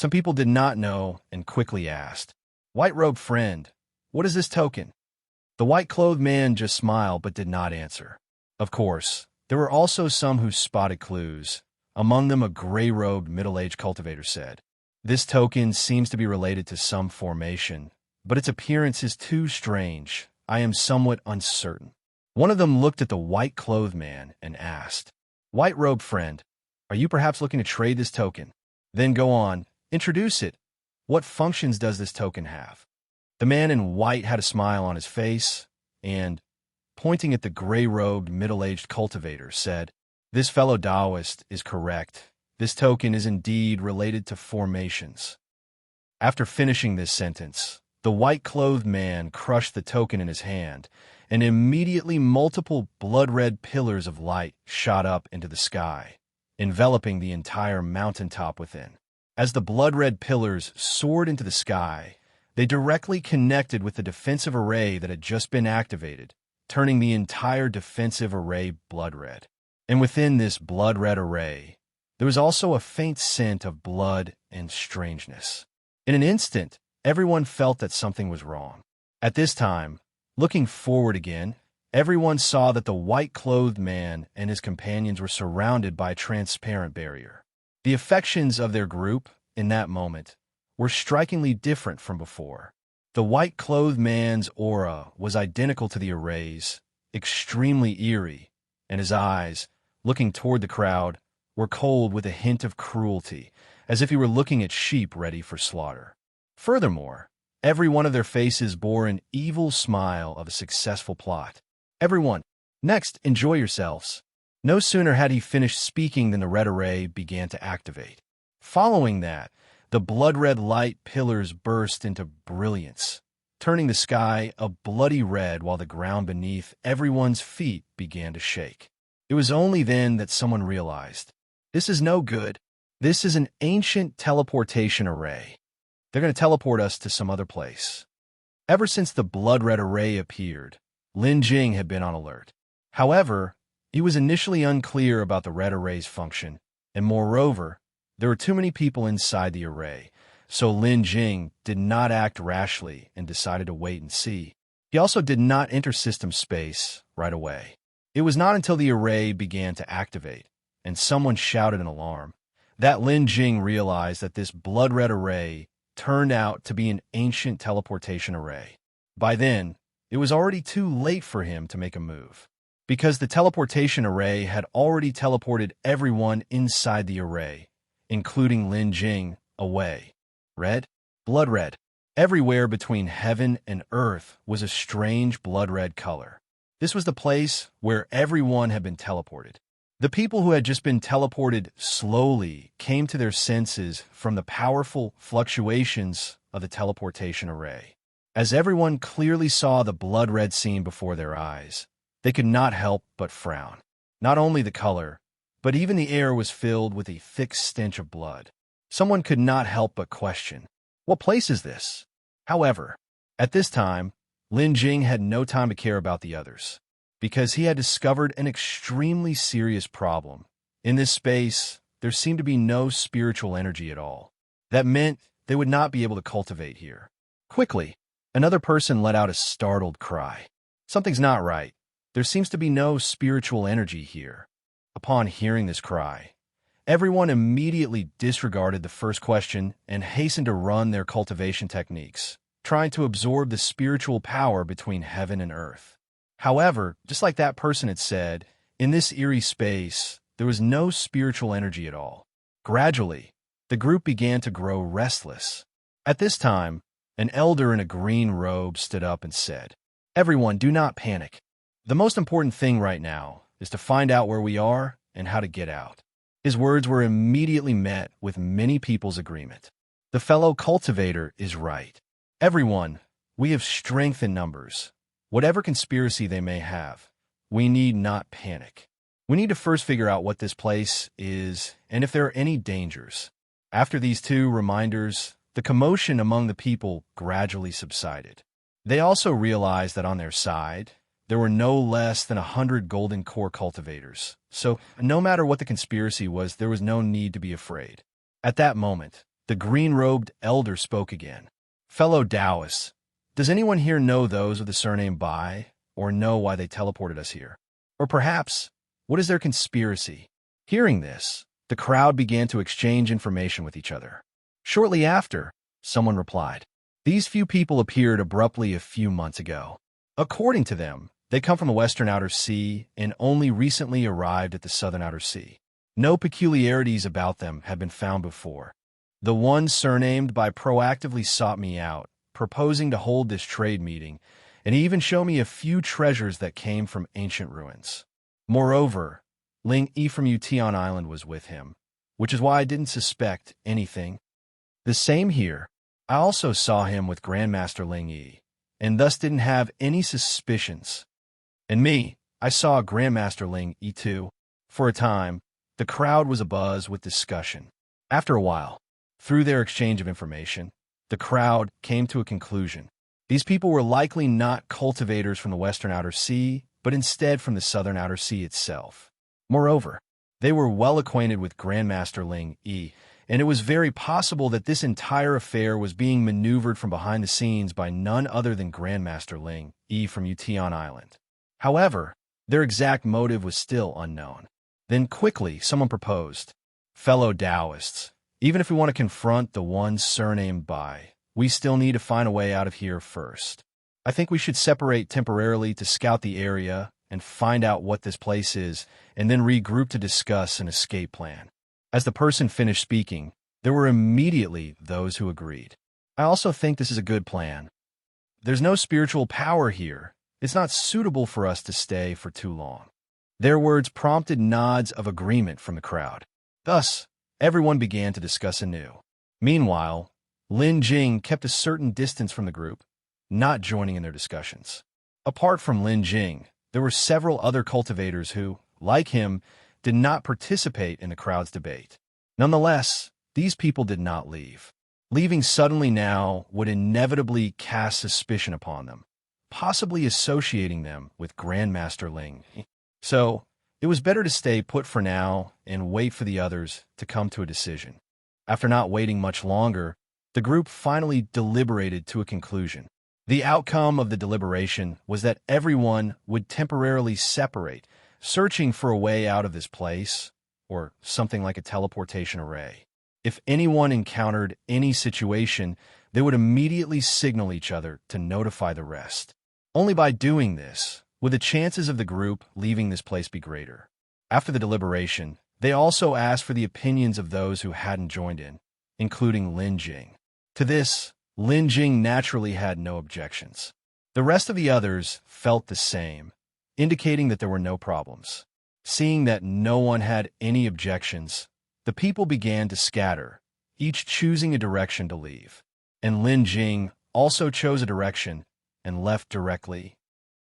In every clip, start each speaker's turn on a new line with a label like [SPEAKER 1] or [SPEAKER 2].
[SPEAKER 1] Some people did not know and quickly asked, "White-robed friend, what is this token?" The white-clothed man just smiled but did not answer. Of course, there were also some who spotted clues. Among them, a gray-robed, middle-aged cultivator said, "This token seems to be related to some formation, but its appearance is too strange. I am somewhat uncertain." One of them looked at the white-clothed man and asked, "White-robed friend, are you perhaps looking to trade this token?" "Then go on, introduce it. What functions does this token have?" The man in white had a smile on his face and, pointing at the gray-robed, middle-aged cultivator, said, "This fellow Taoist is correct. This token is indeed related to formations." After finishing this sentence, the white-clothed man crushed the token in his hand, and immediately multiple blood-red pillars of light shot up into the sky, enveloping the entire mountaintop within. As the blood-red pillars soared into the sky, they directly connected with the defensive array that had just been activated, turning the entire defensive array blood-red. And within this blood-red array, there was also a faint scent of blood and strangeness. In an instant, everyone felt that something was wrong. At this time, looking forward again, everyone saw that the white-clothed man and his companions were surrounded by a transparent barrier. The affections of their group, in that moment, were strikingly different from before. The white-clothed man's aura was identical to the array's, extremely eerie, and his eyes, looking toward the crowd, were cold with a hint of cruelty, as if he were looking at sheep ready for slaughter. Furthermore, every one of their faces bore an evil smile of a successful plot. "Everyone, next, enjoy yourselves." No sooner had he finished speaking than the red array began to activate. Following that, the blood-red light pillars burst into brilliance, turning the sky a bloody red while the ground beneath everyone's feet began to shake. It was only then that someone realized, "This is no good. This is an ancient teleportation array. They're going to teleport us to some other place." Ever since the blood-red array appeared, Lin Jing had been on alert. However, he was initially unclear about the red array's function, and moreover, there were too many people inside the array, so Lin Jing did not act rashly and decided to wait and see. He also did not enter system space right away. It was not until the array began to activate, and someone shouted an alarm, that Lin Jing realized that this blood-red array turned out to be an ancient teleportation array. By then, it was already too late for him to make a move, because the teleportation array had already teleported everyone inside the array, including Lin Jing, away. Red, blood red. Everywhere between heaven and earth was a strange blood-red color. This was the place where everyone had been teleported. The people who had just been teleported slowly came to their senses from the powerful fluctuations of the teleportation array. As everyone clearly saw the blood-red scene before their eyes, they could not help but frown. Not only the color, but even the air was filled with a thick stench of blood. Someone could not help but question, "What place is this?" However, at this time, Lin Jing had no time to care about the others, because he had discovered an extremely serious problem. In this space, there seemed to be no spiritual energy at all. That meant they would not be able to cultivate here. Quickly, another person let out a startled cry. "Something's not right. There seems to be no spiritual energy here." Upon hearing this cry, everyone immediately disregarded the first question and hastened to run their cultivation techniques, trying to absorb the spiritual power between heaven and earth. However, just like that person had said, in this eerie space, there was no spiritual energy at all. Gradually, the group began to grow restless. At this time, an elder in a green robe stood up and said, "Everyone, do not panic. The most important thing right now is to find out where we are and how to get out." His words were immediately met with many people's agreement. The fellow cultivator is right. Everyone, we have strength in numbers. Whatever conspiracy they may have, we need not panic. We need to first figure out what this place is and if there are any dangers. After these two reminders, the commotion among the people gradually subsided. They also realized that on their side, there were no less than 100 golden core cultivators, so no matter what the conspiracy was, there was no need to be afraid. At that moment, The green-robed elder spoke again. Fellow Taoists, does anyone here know those with the surname Bai, or know why they teleported us here? Or perhaps, what is their conspiracy? Hearing this, the crowd began to exchange information with each other. Shortly after, someone replied, "These few people appeared abruptly a few months ago. According to them, they come from the western outer sea and only recently arrived at the southern outer sea. No peculiarities about them have been found before. The one surnamed Bai proactively sought me out, proposing to hold this trade meeting, and he even showed me a few treasures that came from ancient ruins. Moreover, Ling Yi from Yunxiang Island was with him, which is why I didn't suspect anything. The same here. I also saw him with Grandmaster Ling Yi, and thus didn't have any suspicions. And me, I saw Grandmaster Ling Yi too." For a time, the crowd was abuzz with discussion. After a while, through their exchange of information, the crowd came to a conclusion. These people were likely not cultivators from the western outer sea, but instead from the southern outer sea itself. Moreover, they were well acquainted with Grandmaster Ling Yi, and it was very possible that this entire affair was being maneuvered from behind the scenes by none other than Grandmaster Ling Yi from Yunxiang Island. However, their exact motive was still unknown. Then quickly, someone proposed, "Fellow Taoists, even if we want to confront the one surnamed Bai, we still need to find a way out of here first. I think we should separate temporarily to scout the area and find out what this place is, and then regroup to discuss an escape plan." As the person finished speaking, there were immediately those who agreed. "I also think this is a good plan. There's no spiritual power here. It's not suitable for us to stay for too long." Their words prompted nods of agreement from the crowd. Thus, everyone began to discuss anew. Meanwhile, Lin Jing kept a certain distance from the group, not joining in their discussions. Apart from Lin Jing, there were several other cultivators who, like him, did not participate in the crowd's debate. Nonetheless, these people did not leave. Leaving suddenly now would inevitably cast suspicion upon them, possibly associating them with Grandmaster Ling. So, it was better to stay put for now and wait for the others to come to a decision. After not waiting much longer, the group finally deliberated to a conclusion. The outcome of the deliberation was that everyone would temporarily separate, searching for a way out of this place, or something like a teleportation array. If anyone encountered any situation, they would immediately signal each other to notify the rest. Only by doing this would the chances of the group leaving this place be greater. After the deliberation, they also asked for the opinions of those who hadn't joined in, including Lin Jing. To this, Lin Jing naturally had no objections. The rest of the others felt the same, indicating that there were no problems. Seeing that no one had any objections, the people began to scatter, each choosing a direction to leave. And Lin Jing also chose a direction and left directly.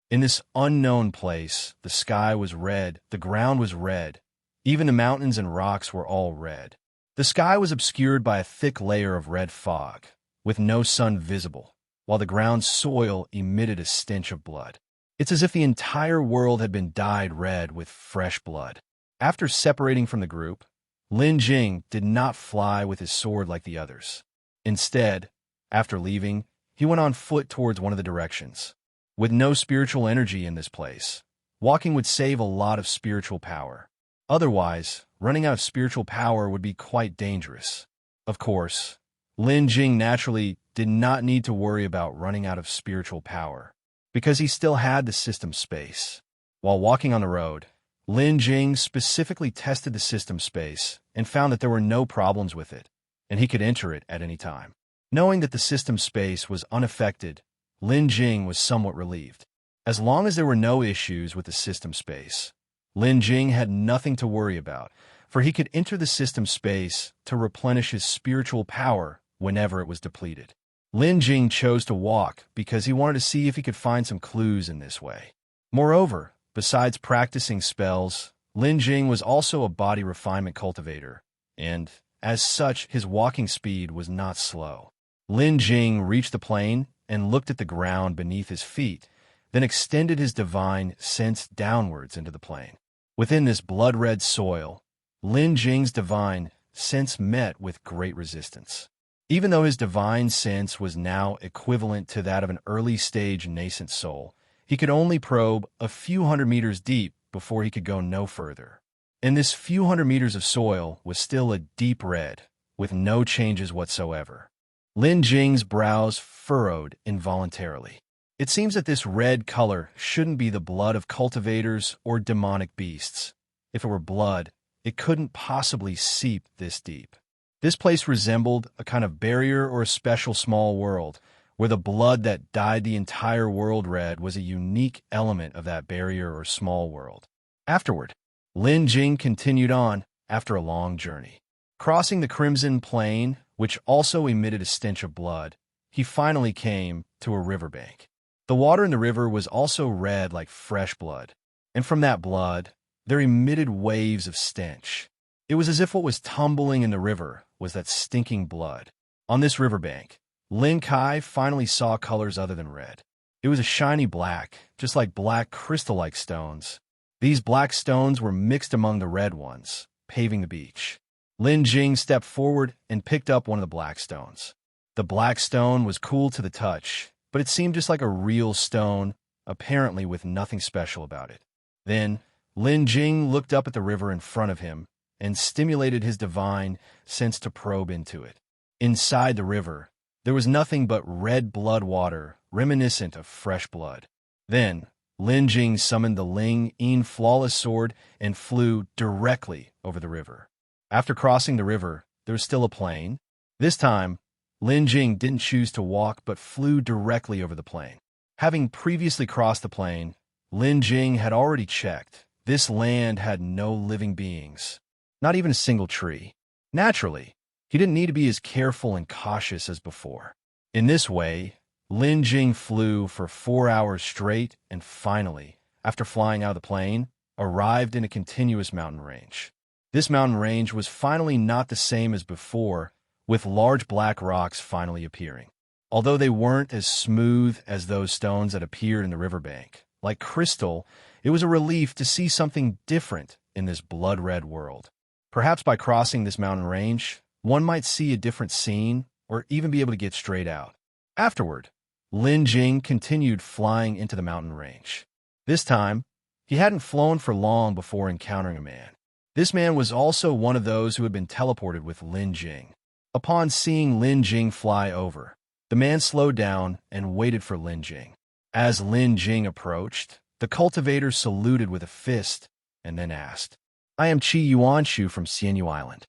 [SPEAKER 1] In this unknown place, the sky was red, the ground was red, even the mountains and rocks were all red. The sky was obscured by a thick layer of red fog, with no sun visible, while the ground's soil emitted a stench of blood. It's as if the entire world had been dyed red with fresh blood. After separating from the group, Lin Jing did not fly with his sword like the others. Instead, after leaving, he went on foot towards one of the directions. With no spiritual energy in this place, walking would save a lot of spiritual power. Otherwise, running out of spiritual power would be quite dangerous. Of course, Lin Jing naturally did not need to worry about running out of spiritual power, because he still had the system space. While walking on the road, Lin Jing specifically tested the system space and found that there were no problems with it, and he could enter it at any time. Knowing that the system space was unaffected, Lin Jing was somewhat relieved. As long as there were no issues with the system space, Lin Jing had nothing to worry about, for he could enter the system space to replenish his spiritual power whenever it was depleted. Lin Jing chose to walk because he wanted to see if he could find some clues in this way. Moreover, besides practicing spells, Lin Jing was also a body refinement cultivator, and, as such, his walking speed was not slow. Lin Jing reached the plain and looked at the ground beneath his feet, then extended his divine sense downwards into the plain. Within this blood-red soil, Lin Jing's divine sense met with great resistance. Even though his divine sense was now equivalent to that of an early-stage nascent soul, he could only probe a few hundred meters deep before he could go no further. And this few hundred meters of soil was still a deep red, with no changes whatsoever. Lin Jing's brows furrowed involuntarily. It seems that this red color shouldn't be the blood of cultivators or demonic beasts. If it were blood, it couldn't possibly seep this deep. This place resembled a kind of barrier or a special small world, where the blood that dyed the entire world red was a unique element of that barrier or small world. Afterward, Lin Jing continued on after a long journey. Crossing the crimson plain, which also emitted a stench of blood, he finally came to a riverbank. The water in the river was also red like fresh blood, and from that blood, there emitted waves of stench. It was as if what was tumbling in the river was that stinking blood. On this riverbank, Lin Kai finally saw colors other than red. It was a shiny black, just like black crystal-like stones. These black stones were mixed among the red ones, paving the beach. Lin Jing stepped forward and picked up one of the black stones. The black stone was cool to the touch, but it seemed just like a real stone, apparently with nothing special about it. Then, Lin Jing looked up at the river in front of him and stimulated his divine sense to probe into it. Inside the river, there was nothing but red blood water, reminiscent of fresh blood. Then, Lin Jing summoned the Ling Yin flawless sword and flew directly over the river. After crossing the river, there was still a plain. This time, Lin Jing didn't choose to walk but flew directly over the plain. Having previously crossed the plain, Lin Jing had already checked. This land had no living beings, not even a single tree. Naturally, he didn't need to be as careful and cautious as before. In this way, Lin Jing flew for 4 hours straight and finally, after flying out of the plane, arrived in a continuous mountain range. This mountain range was finally not the same as before, with large black rocks finally appearing. Although they weren't as smooth as those stones that appeared in the riverbank, like crystal, it was a relief to see something different in this blood-red world. Perhaps by crossing this mountain range, one might see a different scene or even be able to get straight out. Afterward, Lin Jing continued flying into the mountain range. This time, he hadn't flown for long before encountering a man. This man was also one of those who had been teleported with Lin Jing. Upon seeing Lin Jing fly over, the man slowed down and waited for Lin Jing. As Lin Jing approached, the cultivator saluted with a fist and then asked, "I am Qi Yuanshu from Xianyu Island.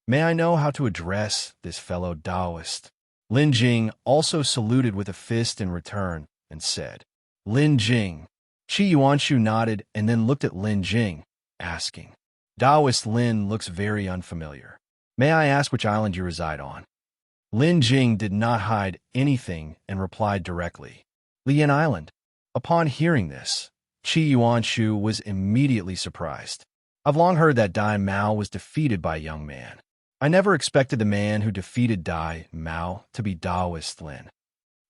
[SPEAKER 1] May I know how to address this fellow Taoist?" Lin Jing also saluted with a fist in return and said, "Lin Jing." Qi Yuanshu nodded and then looked at Lin Jing, asking, "Taoist Lin looks very unfamiliar. May I ask which island you reside on?" Lin Jing did not hide anything and replied directly, "Lian Island." Upon hearing this, Qi Yuanshu was immediately surprised. "I've long heard that Dai Mao was defeated by a young man. I never expected the man who defeated Dai Mao to be Taoist Lin.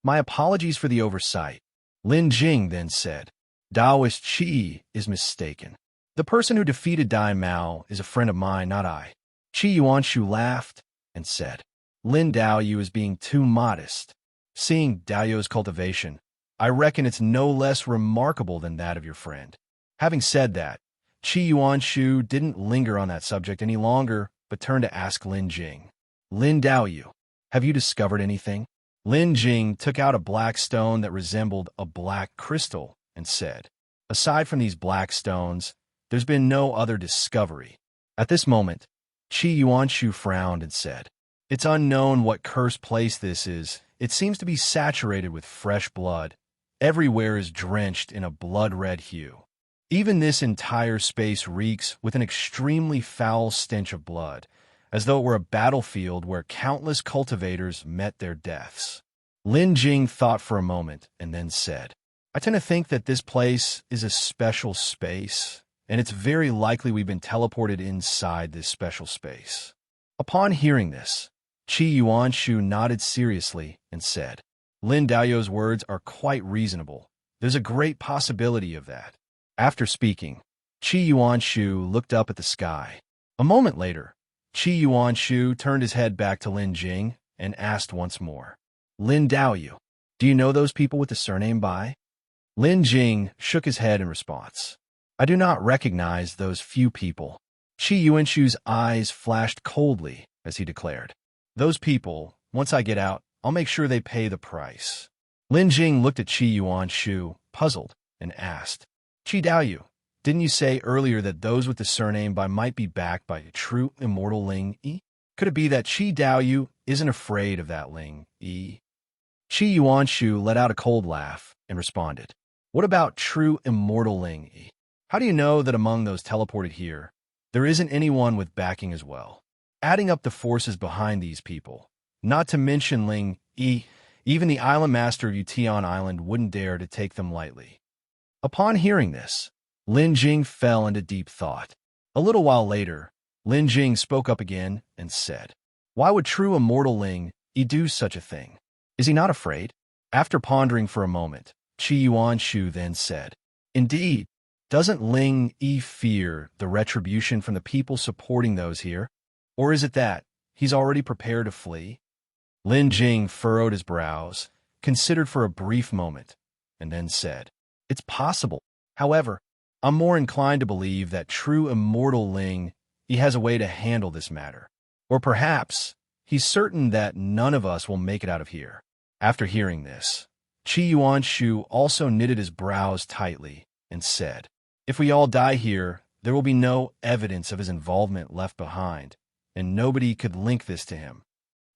[SPEAKER 1] My apologies for the oversight." Lin Jing then said, "Taoist Qi is mistaken. The person who defeated Dai Mao is a friend of mine, not I." Qi Yuanshu laughed and said, "Lin Daoyu is being too modest. Seeing Daoyu's cultivation, I reckon it's no less remarkable than that of your friend." Having said that, Qi Yuanshu didn't linger on that subject any longer, but turned to ask Lin Jing, "Lin Daoyu, have you discovered anything?" Lin Jing took out a black stone that resembled a black crystal and said, "Aside from these black stones, there's been no other discovery." At this moment, Qi Yuanshu frowned and said, "It's unknown what cursed place this is. It seems to be saturated with fresh blood. Everywhere is drenched in a blood-red hue. Even this entire space reeks with an extremely foul stench of blood, as though it were a battlefield where countless cultivators met their deaths." Lin Jing thought for a moment and then said, "I tend to think that this place is a special space, and it's very likely we've been teleported inside this special space." Upon hearing this, Qi Yuanshu nodded seriously and said, "Lin Daoyu's words are quite reasonable. There's a great possibility of that." After speaking, Qi Yuanshu looked up at the sky. A moment later, Yuanshu turned his head back to Lin Jing and asked once more, Lin Daoyu, do you know those people with the surname Bai? Lin Jing shook his head in response. I do not recognize those few people. Yuanshu's eyes flashed coldly as he declared, those people, once I get out, I'll make sure they pay the price. Lin Jing looked at Yuanshu, puzzled, and asked, Daoyu, didn't you say earlier that those with the surname Bai might be backed by a true immortal Ling Yi? Could it be that Daoyu isn't afraid of that Ling Yi? Yuanshu let out a cold laugh and responded, what about true immortal Ling Yi? How do you know that among those teleported here, there isn't anyone with backing as well? Adding up the forces behind these people, not to mention Ling Yi, even the island master of Yunxiang Island wouldn't dare to take them lightly. Upon hearing this, Lin Jing fell into deep thought. A little while later, Lin Jing spoke up again and said, why would true immortal Ling Yi do such a thing? Is he not afraid? After pondering for a moment, Yuanshu then said, indeed, doesn't Ling Yi fear the retribution from the people supporting those here? Or is it that he's already prepared to flee? Lin Jing furrowed his brows, considered for a brief moment, and then said, it's possible. However, I'm more inclined to believe that true immortal Ling Yi has a way to handle this matter. Or perhaps he's certain that none of us will make it out of here. After hearing this, Yuanshu also knitted his brows tightly and said, if we all die here, there will be no evidence of his involvement left behind, and nobody could link this to him.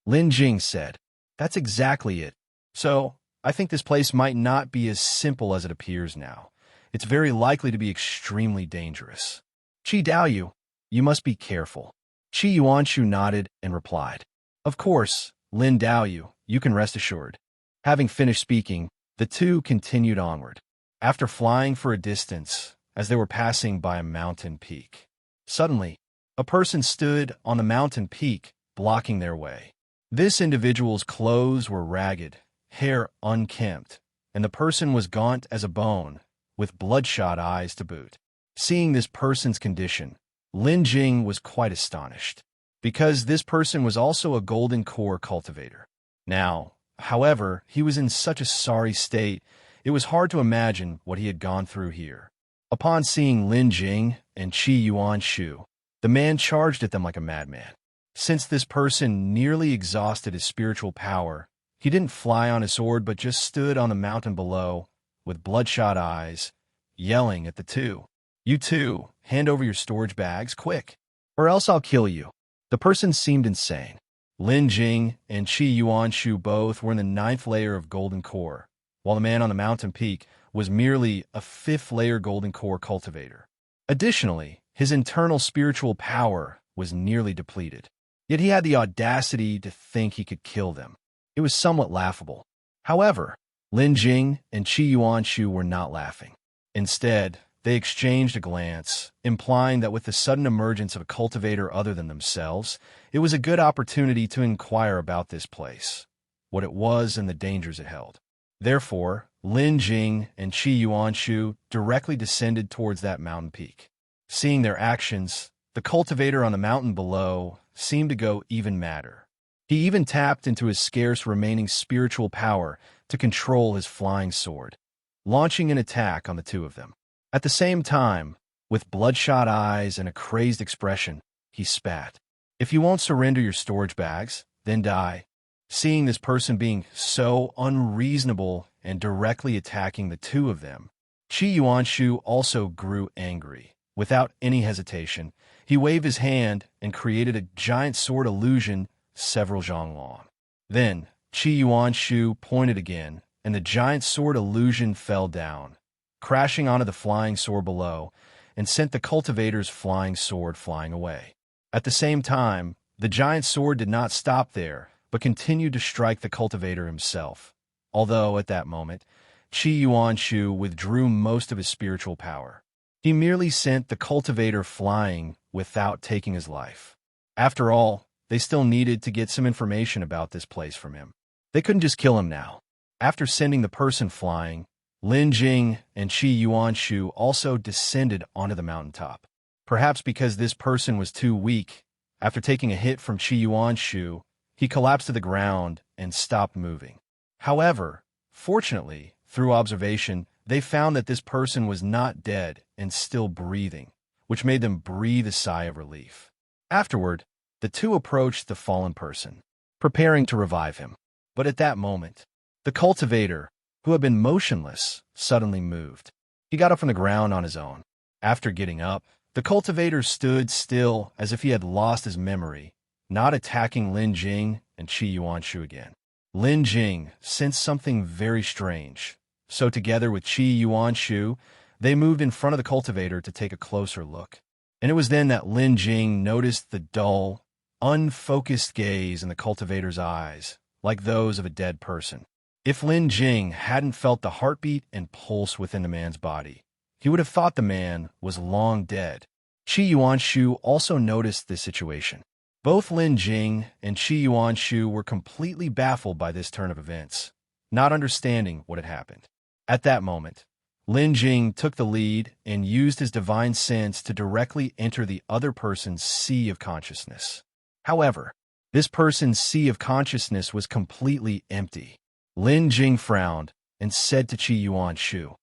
[SPEAKER 1] Lin Jing said, that's exactly it. So, I think this place might not be as simple as it appears now. It's very likely to be extremely dangerous. Daoyu, you must be careful. Yuanshu nodded and replied, of course, Lin Daoyu, you can rest assured. Having finished speaking, the two continued onward. After flying for a distance, as they were passing by a mountain peak, suddenly, a person stood on the mountain peak, blocking their way. This individual's clothes were ragged, hair unkempt, and the person was gaunt as a bone, with bloodshot eyes to boot. Seeing this person's condition, Lin Jing was quite astonished, because this person was also a golden core cultivator. Now, however, he was in such a sorry state, it was hard to imagine what he had gone through here. Upon seeing Lin Jing and Yuanshu, the man charged at them like a madman. Since this person nearly exhausted his spiritual power, he didn't fly on his sword but just stood on the mountain below, with bloodshot eyes, yelling at the two. You two, hand over your storage bags, quick, or else I'll kill you. The person seemed insane. Lin Jing and Yuanshu both were in the 9th layer of golden core, while the man on the mountain peak was merely a 5th layer golden core cultivator. Additionally, his internal spiritual power was nearly depleted. Yet he had the audacity to think he could kill them. It was somewhat laughable. However, Lin Jing and Yuanshu were not laughing. Instead, they exchanged a glance, implying that with the sudden emergence of a cultivator other than themselves, it was a good opportunity to inquire about this place, what it was and the dangers it held. Therefore, Lin Jing and Yuanshu directly descended towards that mountain peak. Seeing their actions, the cultivator on the mountain below seemed to go even madder. He even tapped into his scarce remaining spiritual power to control his flying sword, launching an attack on the two of them. At the same time, with bloodshot eyes and a crazed expression, he spat. If you won't surrender your storage bags, then die. Seeing this person being so unreasonable and directly attacking the two of them, Yuanshu also grew angry. Without any hesitation, he waved his hand and created a giant sword illusion several zhang long. Then, Yuanshu pointed again, and the giant sword illusion fell down, crashing onto the flying sword below, and sent the cultivator's flying sword flying away. At the same time, the giant sword did not stop there, but continued to strike the cultivator himself, although at that moment, Yuanshu withdrew most of his spiritual power. He merely sent the cultivator flying without taking his life. After all, they still needed to get some information about this place from him. They couldn't just kill him now. After sending the person flying, Lin Jing and Yuanshu also descended onto the mountaintop. Perhaps because this person was too weak, After taking a hit from Yuanshu, he collapsed to the ground and stopped moving. However, fortunately, through observation, they found that this person was not dead and still breathing, which made them breathe a sigh of relief. Afterward, the two approached the fallen person, preparing to revive him. But at that moment, the cultivator, who had been motionless, suddenly moved. He got up from the ground on his own. After getting up, the cultivator stood still as if he had lost his memory, not attacking Lin Jing and Yuanshu again. Lin Jing sensed something very strange, so together with Yuanshu, they moved in front of the cultivator to take a closer look. And it was then that Lin Jing noticed the dull, unfocused gaze in the cultivator's eyes, like those of a dead person. If Lin Jing hadn't felt the heartbeat and pulse within the man's body, he would have thought the man was long dead. Yuanshu also noticed this situation. Both Lin Jing and Yuanshu were completely baffled by this turn of events, not understanding what had happened. At that moment, Lin Jing took the lead and used his divine sense to directly enter the other person's sea of consciousness. However, this person's sea of consciousness was completely empty. Lin Jing frowned and said to Yuanshu,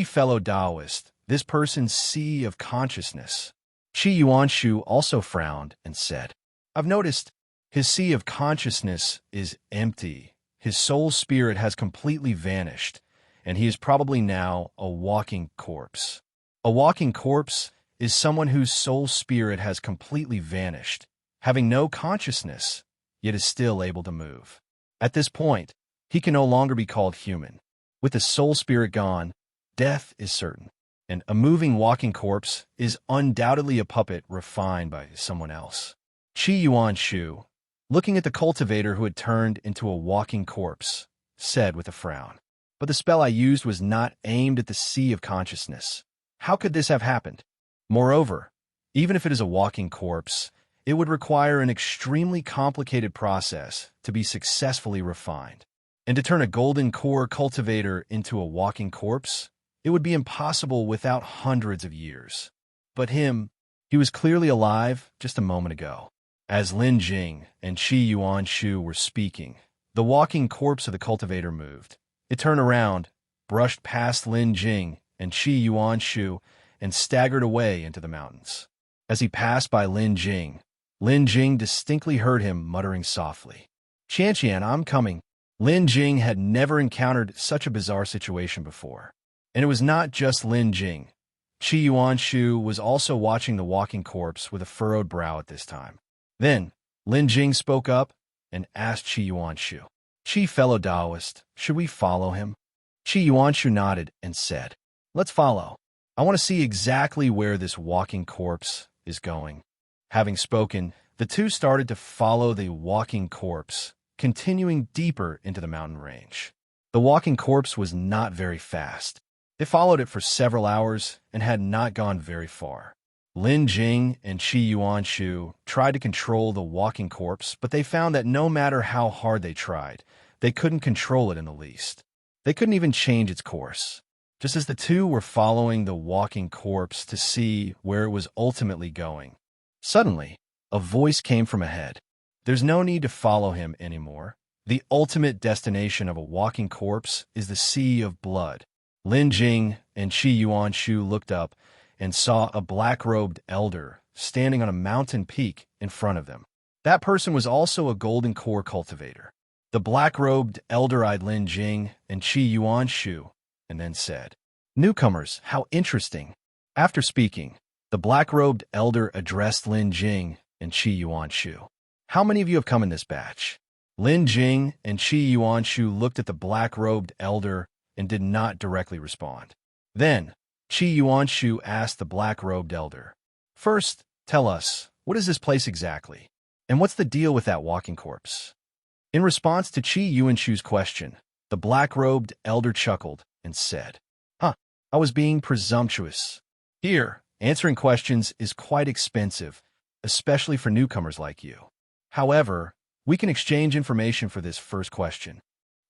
[SPEAKER 1] fellow Taoist, this person's sea of consciousness. Yuanshu also frowned and said, I've noticed his sea of consciousness is empty. His soul spirit has completely vanished, and he is probably now a walking corpse. A walking corpse is someone whose soul spirit has completely vanished, having no consciousness, yet is still able to move. At this point, he can no longer be called human. With the soul spirit gone, death is certain, and a moving walking corpse is undoubtedly a puppet refined by someone else. Yuanshu, looking at the cultivator who had turned into a walking corpse, said with a frown, but the spell I used was not aimed at the sea of consciousness. How could this have happened? Moreover, even if it is a walking corpse, it would require an extremely complicated process to be successfully refined. And to turn a golden core cultivator into a walking corpse, it would be impossible without hundreds of years. But he was clearly alive just a moment ago. As Lin Jing and Yuanshu were speaking, the walking corpse of the cultivator moved. It turned around, brushed past Lin Jing and Yuanshu, and staggered away into the mountains. As he passed by Lin Jing distinctly heard him muttering softly, Jian, I'm coming. Lin Jing had never encountered such a bizarre situation before. And it was not just Lin Jing. Yuanshu was also watching the walking corpse with a furrowed brow at this time. Then, Lin Jing spoke up and asked Yuanshu, fellow Taoist, should we follow him? Yuanshu nodded and said, let's follow. I want to see exactly where this walking corpse is going. Having spoken, the two started to follow the walking corpse, continuing deeper into the mountain range. The walking corpse was not very fast. They followed it for several hours and had not gone very far. Lin Jing and Yuanshu tried to control the walking corpse, but they found that no matter how hard they tried, they couldn't control it in the least. They couldn't even change its course. Just as the two were following the walking corpse to see where it was ultimately going, suddenly, a voice came from ahead. There's no need to follow him anymore. The ultimate destination of a walking corpse is the sea of blood. Lin Jing and Yuanshu looked up and saw a black-robed elder standing on a mountain peak in front of them. That person was also a golden core cultivator. The black-robed elder eyed Lin Jing and Yuanshu and then said, Newcomers, how interesting. After speaking, the black-robed elder addressed Lin Jing and Yuanshu. How many of you have come in this batch? Lin Jing and Yuanshu looked at the black-robed elder and did not directly respond. Then, Yuanshu asked the black-robed elder, First, tell us, what is this place exactly? And what's the deal with that walking corpse? In response to Yuanshu's question, the black-robed elder chuckled and said, I was being presumptuous. Here, answering questions is quite expensive, especially for newcomers like you. However, we can exchange information for this first question.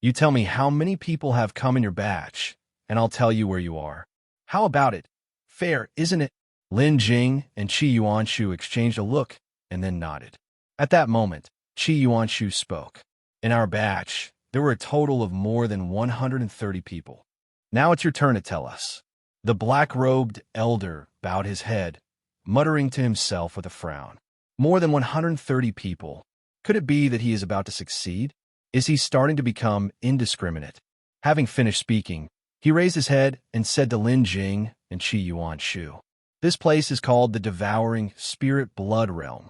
[SPEAKER 1] You tell me how many people have come in your batch, and I'll tell you where you are. How about it? Fair, isn't it? Lin Jing and Yuanshu exchanged a look, and then nodded. At that moment, Yuanshu spoke. In our batch, there were a total of more than 130 people. Now it's your turn to tell us. The black-robed elder bowed his head, muttering to himself with a frown. More than 130 people. Could it be that he is about to succeed? Is he starting to become indiscriminate? Having finished speaking, he raised his head and said to Lin Jing and Yuanshu, "This place is called the Devouring Spirit Blood Realm."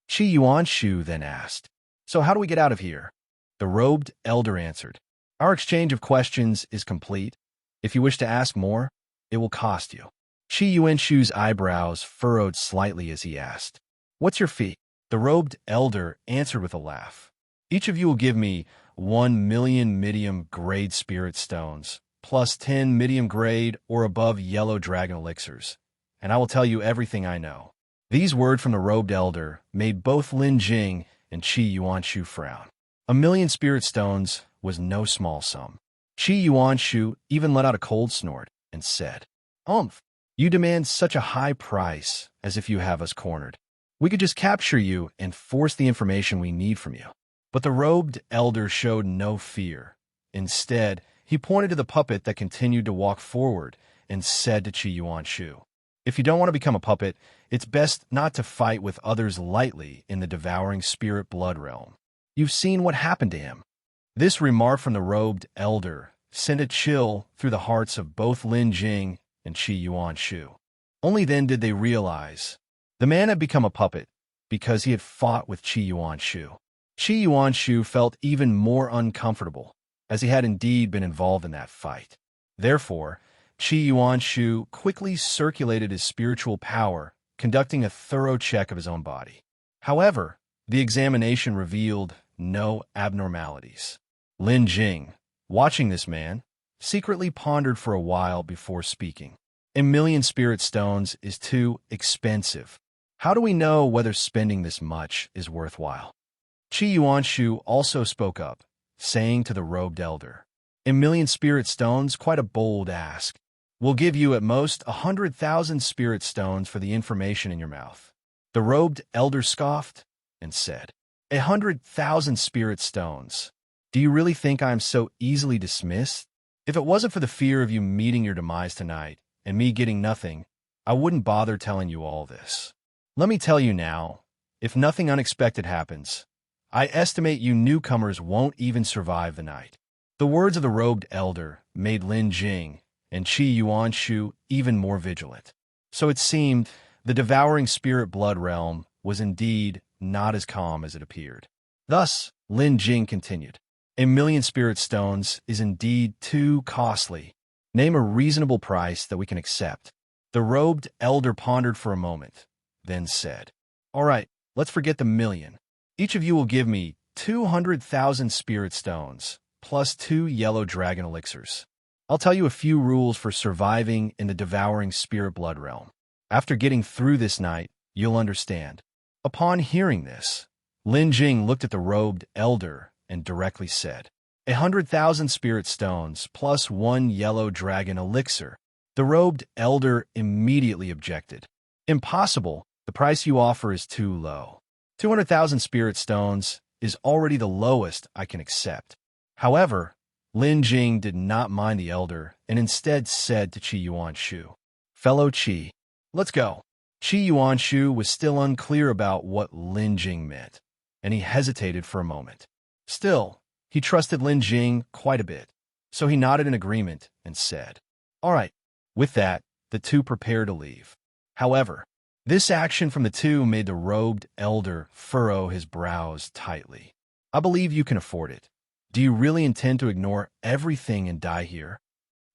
[SPEAKER 1] Yuanshu then asked, "So how do we get out of here?" The robed elder answered, "Our exchange of questions is complete. If you wish to ask more, it will cost you." Yuanshu's eyebrows furrowed slightly as he asked, "What's your fee?" The robed elder answered with a laugh, "Each of you will give me 1,000,000 medium-grade spirit stones, plus 10 medium-grade or above yellow dragon elixirs, and I will tell you everything I know." These words from the robed elder made both Lin Jing and Yuanshu frown. 1,000,000 spirit stones was no small sum. Yuanshu even let out a cold snort and said, You demand such a high price as if you have us cornered. We could just capture you and force the information we need from you." But the robed elder showed no fear. Instead, he pointed to the puppet that continued to walk forward and said to Yuanshu, "If you don't want to become a puppet, it's best not to fight with others lightly in the Devouring Spirit Blood Realm. You've seen what happened to him." This remark from the robed elder sent a chill through the hearts of both Lin Jing and Yuanshu. Only then did they realize the man had become a puppet because he had fought with Yuanshu. Yuanshu felt even more uncomfortable, as he had indeed been involved in that fight. Therefore, Yuanshu quickly circulated his spiritual power, conducting a thorough check of his own body. However, the examination revealed no abnormalities. Lin Jing, watching this man, secretly pondered for a while before speaking. 1,000,000 spirit stones is too expensive. How do we know whether spending this much is worthwhile? Yuanshu also spoke up, saying to the robed elder, 1,000,000 spirit stones, quite a bold ask. We'll give you at most 100,000 spirit stones for the information in your mouth." The robed elder scoffed and said, 100,000 spirit stones. Do you really think I am so easily dismissed? If it wasn't for the fear of you meeting your demise tonight and me getting nothing, I wouldn't bother telling you all this. Let me tell you now, if nothing unexpected happens, I estimate you newcomers won't even survive the night. The words of the robed elder made Lin Jing and Yuanshu even more vigilant. So it seemed the Devouring Spirit Blood Realm was indeed not as calm as it appeared. Thus, Lin Jing continued, 1,000,000 spirit stones is indeed too costly. Name a reasonable price that we can accept. The robed elder pondered for a moment, then said, All right, let's forget the million. Each of you will give me 200,000 spirit stones, plus 2 yellow dragon elixirs. I'll tell you a few rules for surviving in the Devouring Spirit Blood Realm. After getting through this night, you'll understand. Upon hearing this, Lin Jing looked at the robed elder and directly said, 100,000 spirit stones plus 1 yellow dragon elixir. The robed elder immediately objected. Impossible. The price you offer is too low. 200,000 spirit stones is already the lowest I can accept. However, Lin Jing did not mind the elder and instead said to Yuanshu, Fellow Qi, let's go. Yuanshu was still unclear about what Lin Jing meant, and he hesitated for a moment. Still, he trusted Lin Jing quite a bit, so he nodded in agreement and said, All right. With that, the two prepared to leave. However, this action from the two made the robed elder furrow his brows tightly. I believe you can afford it. Do you really intend to ignore everything and die here?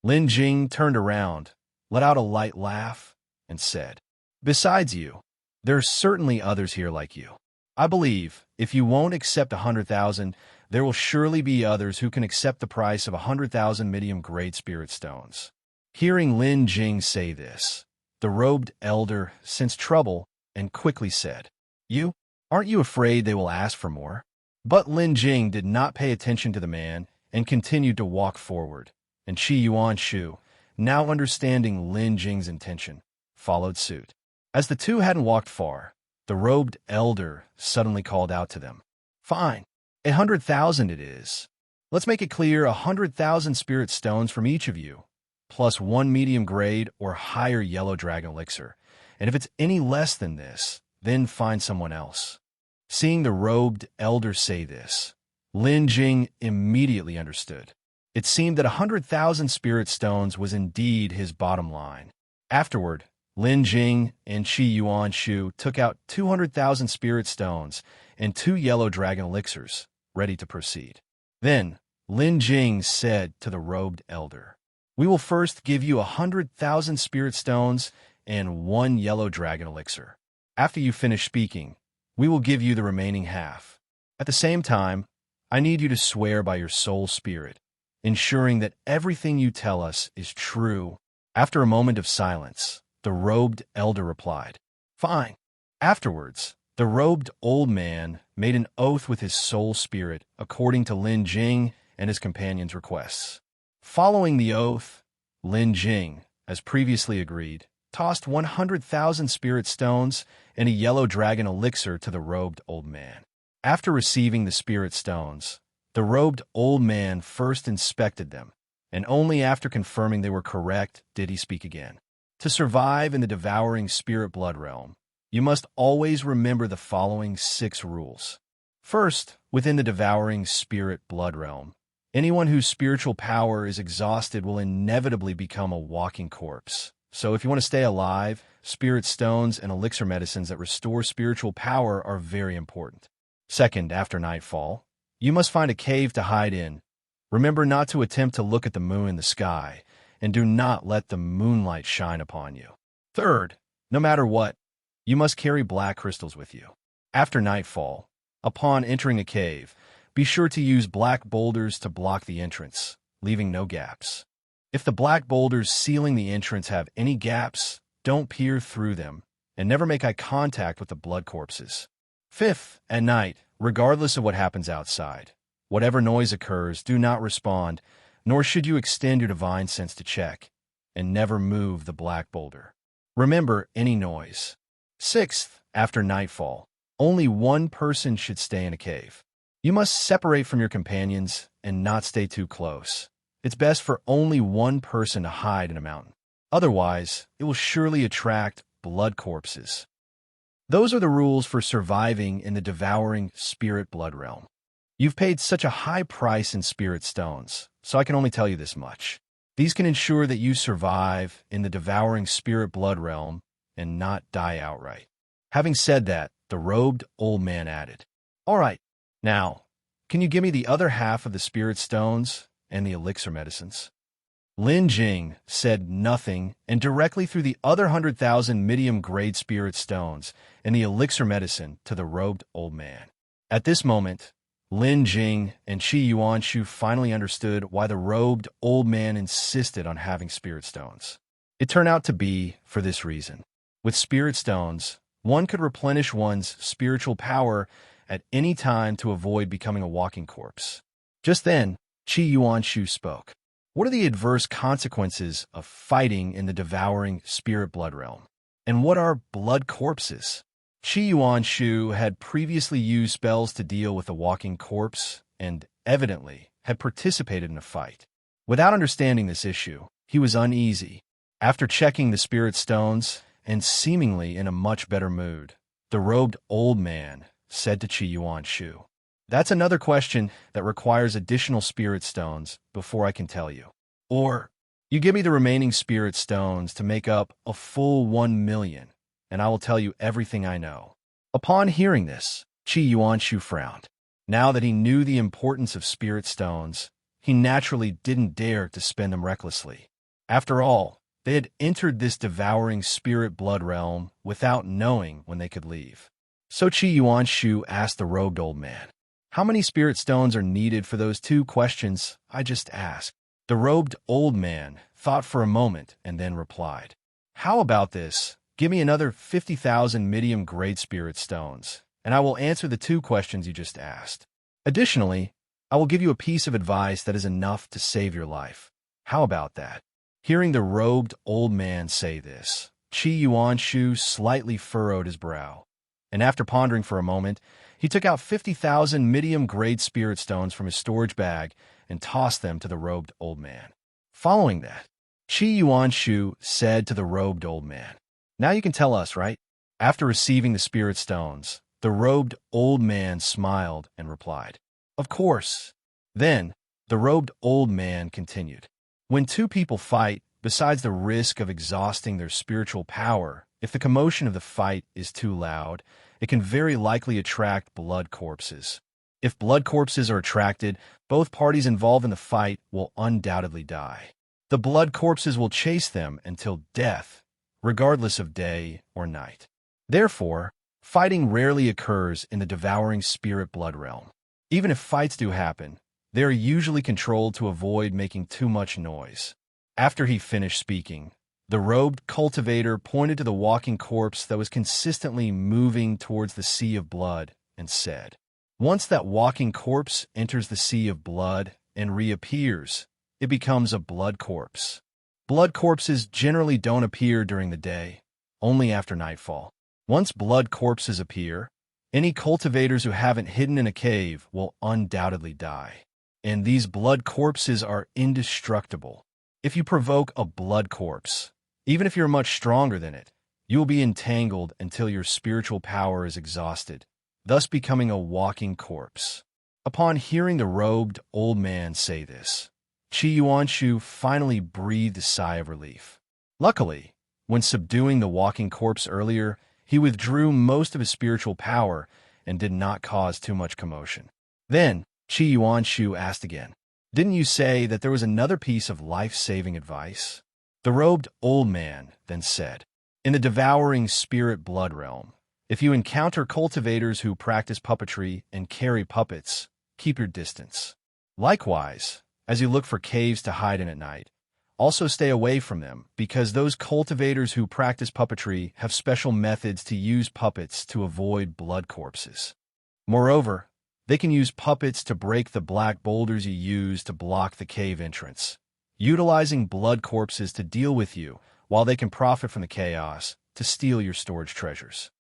[SPEAKER 1] Lin Jing turned around, let out a light laugh, and said, Besides you, there are certainly others here like you. I believe if you won't accept 100,000, there will surely be others who can accept the price of 100,000 medium-grade spirit stones. Hearing Lin Jing say this, the robed elder sensed trouble and quickly said, Aren't you afraid they will ask for more? But Lin Jing did not pay attention to the man and continued to walk forward, and Yuanshu, now understanding Lin Jing's intention, followed suit. As the two hadn't walked far, the robed elder suddenly called out to them. Fine, 100,000 it is. Let's make it clear, 100,000 spirit stones from each of you, plus 1 medium grade or higher yellow dragon elixir. And if it's any less than this, then find someone else. Seeing the robed elder say this, Lin Jing immediately understood. It seemed that 100,000 spirit stones was indeed his bottom line. Afterward, Lin Jing and Yuanshu took out 200,000 spirit stones and 2 yellow dragon elixirs, ready to proceed. Then, Lin Jing said to the robed elder, "We will first give you 100,000 spirit stones and 1 yellow dragon elixir. After you finish speaking, we will give you the remaining half. At the same time, I need you to swear by your soul spirit, ensuring that everything you tell us is true." After a moment of silence, the robed elder replied, "Fine." Afterwards, the robed old man made an oath with his soul spirit according to Lin Jing and his companion's requests. Following the oath, Lin Jing, as previously agreed, tossed 100,000 spirit stones and a yellow dragon elixir to the robed old man. After receiving the spirit stones, the robed old man first inspected them, and only after confirming they were correct did he speak again. To survive in the devouring spirit blood realm, you must always remember the following 6 rules. First, within the devouring spirit blood realm, anyone whose spiritual power is exhausted will inevitably become a walking corpse. So if you want to stay alive, spirit stones and elixir medicines that restore spiritual power are very important. Second, after nightfall, you must find a cave to hide in. Remember not to attempt to look at the moon in the sky, and do not let the moonlight shine upon you. Third, no matter what, you must carry black crystals with you. After nightfall, upon entering a cave, be sure to use black boulders to block the entrance, leaving no gaps. If the black boulders sealing the entrance have any gaps, don't peer through them, and never make eye contact with the blood corpses. Fifth, at night, regardless of what happens outside, whatever noise occurs, do not respond, nor should you extend your divine sense to check, and never move the black boulder. Remember any noise. Sixth, after nightfall, only one person should stay in a cave. You must separate from your companions and not stay too close. It's best for only one person to hide in a mountain. Otherwise, it will surely attract blood corpses. Those are the rules for surviving in the devouring spirit blood realm. You've paid such a high price in spirit stones, so I can only tell you this much. These can ensure that you survive in the devouring spirit blood realm and not die outright. Having said that, the robed old man added, "All right, now, can you give me the other half of the spirit stones and the elixir medicines?" Lin Jing said nothing and directly threw the other 100,000 medium-grade spirit stones and the elixir medicine to the robed old man. At this moment, Lin Jing and Yuanshu finally understood why the robed old man insisted on having spirit stones. It turned out to be for this reason. With spirit stones, one could replenish one's spiritual power at any time to avoid becoming a walking corpse. Just then, Yuanshu spoke. What are the adverse consequences of fighting in the devouring spirit blood realm? And what are blood corpses? Yuanshu had previously used spells to deal with a walking corpse and, evidently, had participated in a fight. Without understanding this issue, he was uneasy. After checking the spirit stones, and seemingly in a much better mood, the robed old man said to Yuanshu, "That's another question that requires additional spirit stones before I can tell you. Or, you give me the remaining spirit stones to make up a full 1 million, and I will tell you everything I know." Upon hearing this, Yuanshu frowned. Now that he knew the importance of spirit stones, he naturally didn't dare to spend them recklessly. After all, they had entered this devouring spirit blood realm without knowing when they could leave. So Yuanshu asked the robed old man, "How many spirit stones are needed for those 2 questions I just asked?" The robed old man thought for a moment and then replied, "How about this? Give me another 50,000 medium-grade spirit stones, and I will answer the 2 questions you just asked. Additionally, I will give you a piece of advice that is enough to save your life. How about that?" Hearing the robed old man say this, Yuanshu slightly furrowed his brow. And after pondering for a moment, he took out 50,000 medium-grade spirit stones from his storage bag and tossed them to the robed old man. Following that, Yuanshu said to the robed old man, "Now you can tell us, right?" After receiving the spirit stones, the robed old man smiled and replied, "Of course." Then, the robed old man continued, "When two people fight, besides the risk of exhausting their spiritual power, if the commotion of the fight is too loud, it can very likely attract blood corpses. If blood corpses are attracted, both parties involved in the fight will undoubtedly die. The blood corpses will chase them until death, regardless of day or night. Therefore, fighting rarely occurs in the devouring spirit blood realm. Even if fights do happen, they are usually controlled to avoid making too much noise." After he finished speaking, the robed cultivator pointed to the walking corpse that was consistently moving towards the sea of blood and said, "Once that walking corpse enters the sea of blood and reappears, it becomes a blood corpse. Blood corpses generally don't appear during the day, only after nightfall. Once blood corpses appear, any cultivators who haven't hidden in a cave will undoubtedly die. And these blood corpses are indestructible. If you provoke a blood corpse, even if you're much stronger than it, you will be entangled until your spiritual power is exhausted, thus becoming a walking corpse." Upon hearing the robed old man say this, Yuanshu finally breathed a sigh of relief. Luckily, when subduing the walking corpse earlier, he withdrew most of his spiritual power and did not cause too much commotion. Then, Yuanshu asked again, "Didn't you say that there was another piece of life-saving advice?" The robed old man then said, "In the devouring spirit blood realm, if you encounter cultivators who practice puppetry and carry puppets, keep your distance. Likewise, as you look for caves to hide in at night, also stay away from them, because those cultivators who practice puppetry have special methods to use puppets to avoid blood corpses. Moreover, they can use puppets to break the black boulders you use to block the cave entrance, utilizing blood corpses to deal with you, while they can profit from the chaos to steal your storage treasures."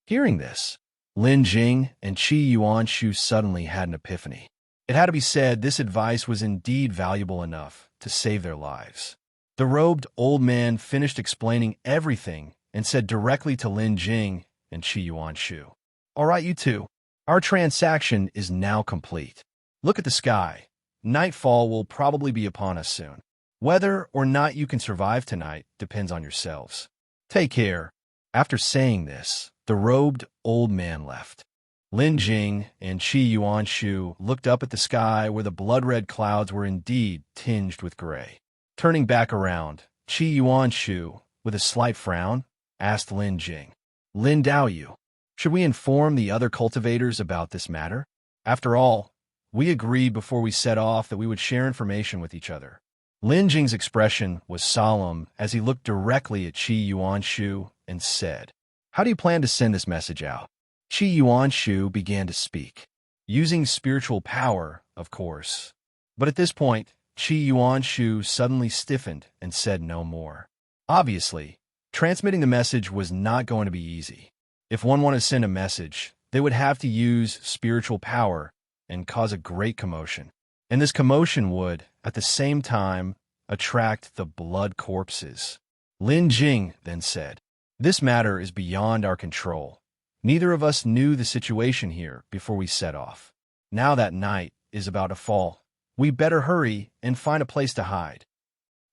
[SPEAKER 1] Hearing this, Lin Jing and Yuanshu suddenly had an epiphany. It had to be said this advice was indeed valuable enough to save their lives. The robed old man finished explaining everything and said directly to Lin Jing and Yuanshu, "All right, you two. Our transaction is now complete. Look at the sky. Nightfall will probably be upon us soon. Whether or not you can survive tonight depends on yourselves. Take care." After saying this, the robed old man left. Lin Jing and Yuanshu looked up at the sky where the blood-red clouds were indeed tinged with gray. Turning back around, Yuanshu, with a slight frown, asked Lin Jing, "Lin Daoyu, should we inform the other cultivators about this matter? After all, we agreed before we set off that we would share information with each other." Lin Jing's expression was solemn as he looked directly at Yuanshu and said, "How do you plan to send this message out?" Yuanshu began to speak, using spiritual power, of course. But at this point, Yuanshu suddenly stiffened and said no more. Obviously, transmitting the message was not going to be easy. If one wanted to send a message, they would have to use spiritual power and cause a great commotion. And this commotion would, at the same time, attract the blood corpses. Lin Jing then said, "This matter is beyond our control. Neither of us knew the situation here before we set off. Now that night is about to fall. We better hurry and find a place to hide."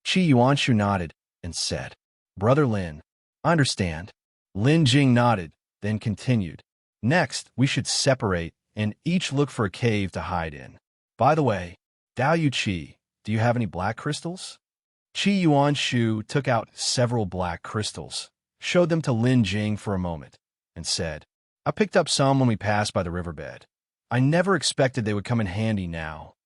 [SPEAKER 1] Yuanshu nodded and said, "Brother Lin, I understand." Lin Jing nodded, then continued, "Next, we should separate and each look for a cave to hide in. By the way, Daoyu, do you have any black crystals?" Yuanshu took out several black crystals, showed them to Lin Jing for a moment, and said, "I picked up some when we passed by the riverbed. I never expected they would come in handy now."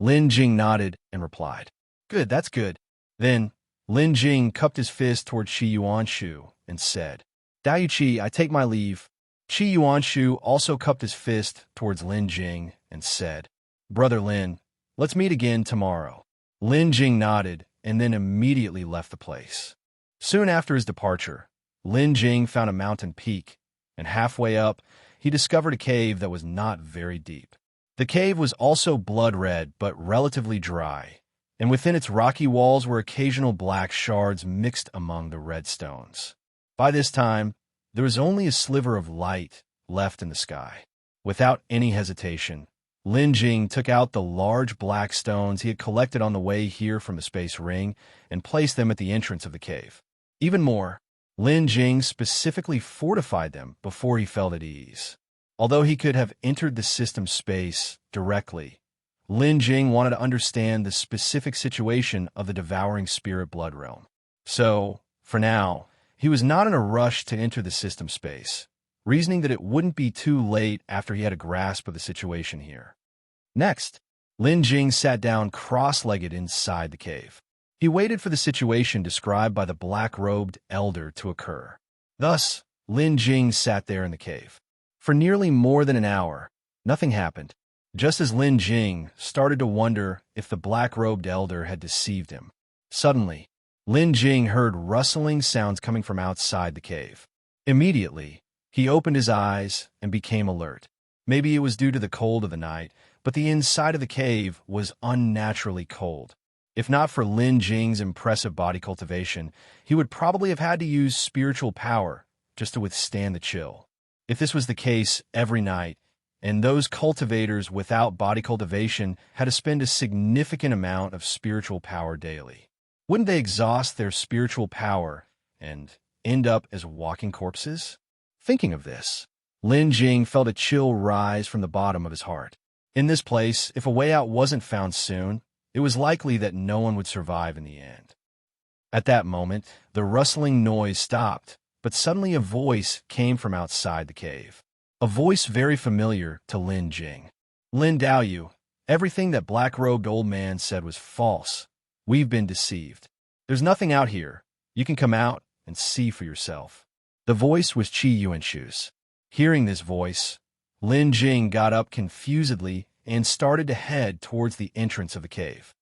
[SPEAKER 1] Lin Jing nodded and replied, "Good, that's good." Then, Lin Jing cupped his fist toward Yuanshu and said, "Daoyu, I take my leave." Yuanshu also cupped his fist towards Lin Jing and said, "Brother Lin, let's meet again tomorrow." Lin Jing nodded and then immediately left the place. Soon after his departure, Lin Jing found a mountain peak and halfway up, he discovered a cave that was not very deep. The cave was also blood-red but relatively dry, and within its rocky walls were occasional black shards mixed among the red stones. By this time, there was only a sliver of light left in the sky. Without any hesitation, Lin Jing took out the large black stones he had collected on the way here from the space ring and placed them at the entrance of the cave. Even more, Lin Jing specifically fortified them before he felt at ease. Although he could have entered the system space directly, Lin Jing wanted to understand the specific situation of the Devouring Spirit Blood Realm. So, for now, he was not in a rush to enter the system space, reasoning that it wouldn't be too late after he had a grasp of the situation here. Next, Lin Jing sat down cross-legged inside the cave. He waited for the situation described by the black-robed elder to occur. Thus, Lin Jing sat there in the cave. For nearly more than an hour, nothing happened, just as Lin Jing started to wonder if the black-robed elder had deceived him. Suddenly, Lin Jing heard rustling sounds coming from outside the cave. Immediately, he opened his eyes and became alert. Maybe it was due to the cold of the night, but the inside of the cave was unnaturally cold. If not for Lin Jing's impressive body cultivation, he would probably have had to use spiritual power just to withstand the chill. If this was the case every night, and those cultivators without body cultivation had to spend a significant amount of spiritual power daily, wouldn't they exhaust their spiritual power and end up as walking corpses? Thinking of this, Lin Jing felt a chill rise from the bottom of his heart. In this place, if a way out wasn't found soon, it was likely that no one would survive in the end. At that moment, the rustling noise stopped, but suddenly a voice came from outside the cave. A voice very familiar to Lin Jing. "Lin Daoyu, everything that black-robed old man said was false. We've been deceived. There's nothing out here. You can come out and see for yourself." The voice was Yuanshu's. Hearing this voice, Lin Jing got up confusedly and started to head towards the entrance of the cave.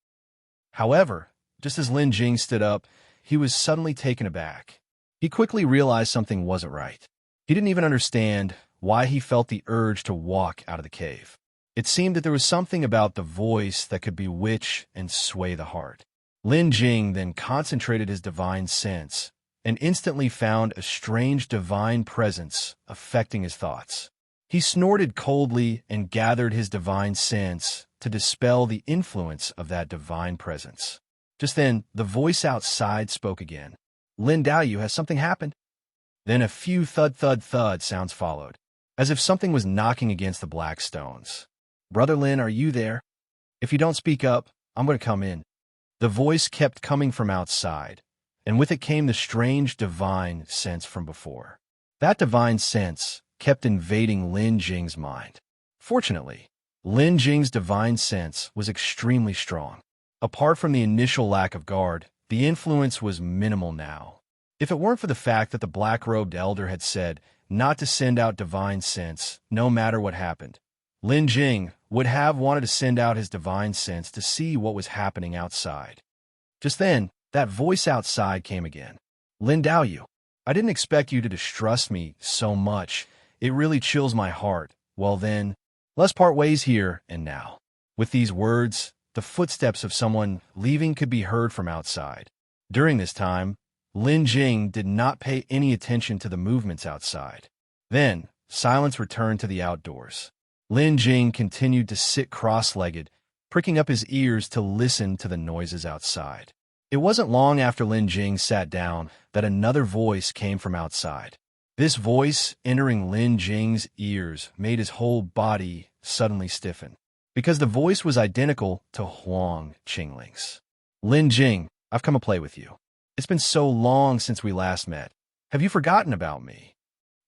[SPEAKER 1] However, just as Lin Jing stood up, he was suddenly taken aback. He quickly realized something wasn't right. He didn't even understand why he felt the urge to walk out of the cave. It seemed that there was something about the voice that could bewitch and sway the heart. Lin Jing then concentrated his divine sense and instantly found a strange divine presence affecting his thoughts. He snorted coldly and gathered his divine sense to dispel the influence of that divine presence. Just then, the voice outside spoke again. "Lin Daoyu, has something happened?" Then a few thud-thud-thud sounds followed, as if something was knocking against the black stones. "Brother Lin, are you there? If you don't speak up, I'm going to come in." The voice kept coming from outside, and with it came the strange divine sense from before. That divine sense kept invading Lin Jing's mind. Fortunately, Lin Jing's divine sense was extremely strong. Apart from the initial lack of guard, the influence was minimal now. If it weren't for the fact that the black-robed elder had said not to send out divine sense no matter what happened, Lin Jing would have wanted to send out his divine sense to see what was happening outside. Just then, that voice outside came again. "Lin Daoyu, I didn't expect you to distrust me so much. It really chills my heart. Well then, let's part ways here and now." With these words, the footsteps of someone leaving could be heard from outside. During this time, Lin Jing did not pay any attention to the movements outside. Then, silence returned to the outdoors. Lin Jing continued to sit cross-legged, pricking up his ears to listen to the noises outside. It wasn't long after Lin Jing sat down that another voice came from outside. This voice entering Lin Jing's ears made his whole body suddenly stiffen, because the voice was identical to Huang Qingling's. "Lin Jing, I've come to play with you. It's been so long since we last met. Have you forgotten about me?"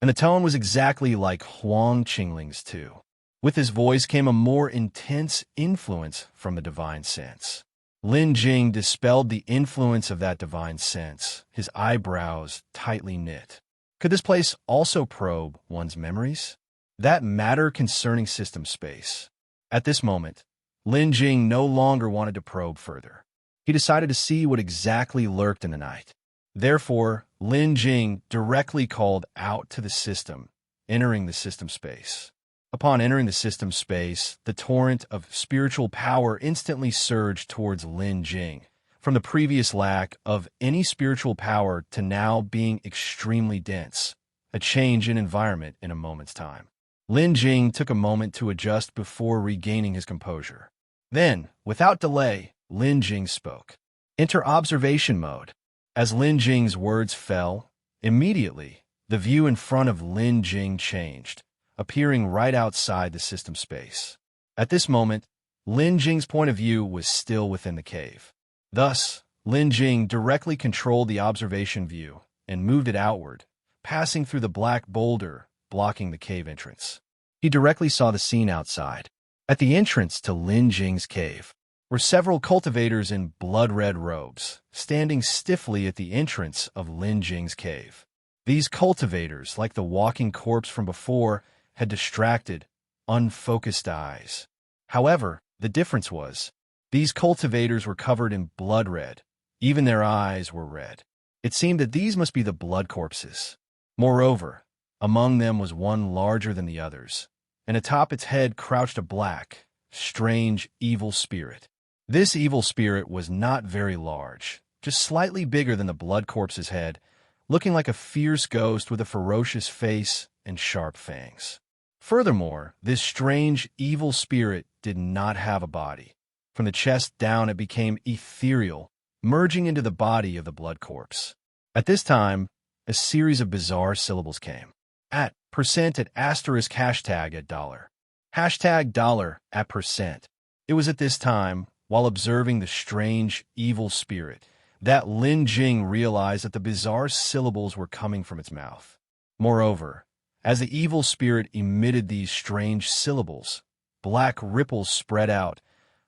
[SPEAKER 1] And the tone was exactly like Huang Qingling's too. With his voice came a more intense influence from the divine sense. Lin Jing dispelled the influence of that divine sense, his eyebrows tightly knit. Could this place also probe one's memories? That matter concerning system space. At this moment, Lin Jing no longer wanted to probe further. He decided to see what exactly lurked in the night. Therefore, Lin Jing directly called out to the system entering the system space. Upon entering the system space, the torrent of spiritual power instantly surged towards Lin Jing, from the previous lack of any spiritual power to now being extremely dense, a change in environment in a moment's time. Lin Jing took a moment to adjust before regaining his composure. Then, without delay, Lin Jing spoke. Enter observation mode. As Lin Jing's words fell, immediately, the view in front of Lin Jing changed, appearing right outside the system space. At this moment, Lin Jing's point of view was still within the cave. Thus, Lin Jing directly controlled the observation view and moved it outward, passing through the black boulder, blocking the cave entrance. He directly saw the scene outside. At the entrance to Lin Jing's cave were several cultivators in blood-red robes, standing stiffly at the entrance of Lin Jing's cave. These cultivators, like the walking corpse from before, had distracted, unfocused eyes. However, the difference was, these cultivators were covered in blood red. Even their eyes were red. It seemed that these must be the blood corpses. Moreover, among them was one larger than the others, and atop its head crouched a black, strange, evil spirit. This evil spirit was not very large, just slightly bigger than the blood corpse's head, looking like a fierce ghost with a ferocious face and sharp fangs. Furthermore, this strange, evil spirit did not have a body. From the chest down, it became ethereal, merging into the body of the blood corpse. At this time, a series of bizarre syllables came. At percent at asterisk hashtag at dollar. Hashtag dollar at percent. It was at this time, while observing the strange, evil spirit, that Lin Jing realized that the bizarre syllables were coming from its mouth. Moreover, as the evil spirit emitted these strange syllables, black ripples spread out,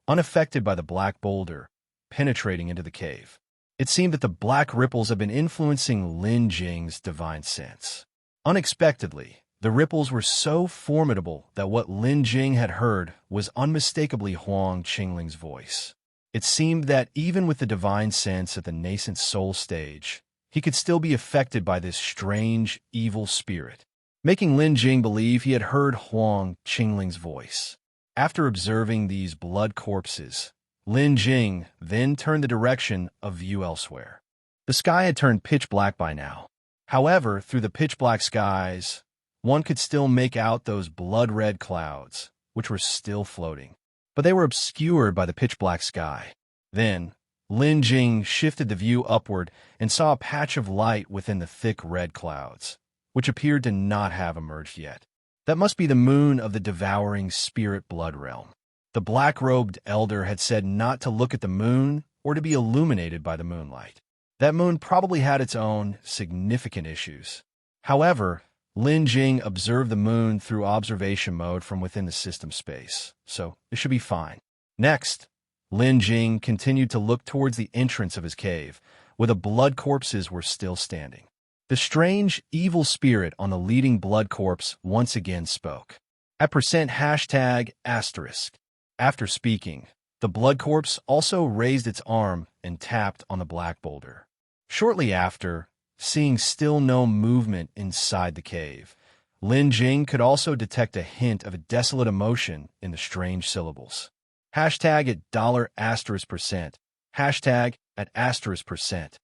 [SPEAKER 1] unaffected by the black boulder, penetrating into the cave. It seemed that the black ripples had been influencing Lin Jing's divine sense. Unexpectedly, the ripples were so formidable that what Lin Jing had heard was unmistakably Huang Qingling's voice. It seemed that even with the divine sense at the nascent soul stage, he could still be affected by this strange, evil spirit, making Lin Jing believe he had heard Huang Qingling's voice. After observing these blood corpses, Lin Jing then turned the direction of view elsewhere. The sky had turned pitch black by now. However, through the pitch black skies, one could still make out those blood-red clouds, which were still floating. But they were obscured by the pitch black sky. Then, Lin Jing shifted the view upward and saw a patch of light within the thick red clouds, which appeared to not have emerged yet. That must be the moon of the devouring spirit blood realm. The black-robed elder had said not to look at the moon or to be illuminated by the moonlight. That moon probably had its own significant issues. However, Lin Jing observed the moon through observation mode from within the system space, so it should be fine. Next, Lin Jing continued to look towards the entrance of his cave, where the blood corpses were still standing. The strange, evil spirit on the leading blood corpse once again spoke. At percent hashtag asterisk. After speaking, the blood corpse also raised its arm and tapped on the black boulder. Shortly after, seeing still no movement inside the cave, Lin Jing could also detect a hint of a desolate emotion in the strange syllables. Hashtag at dollar asterisk percent. Hashtag at asterisk percent.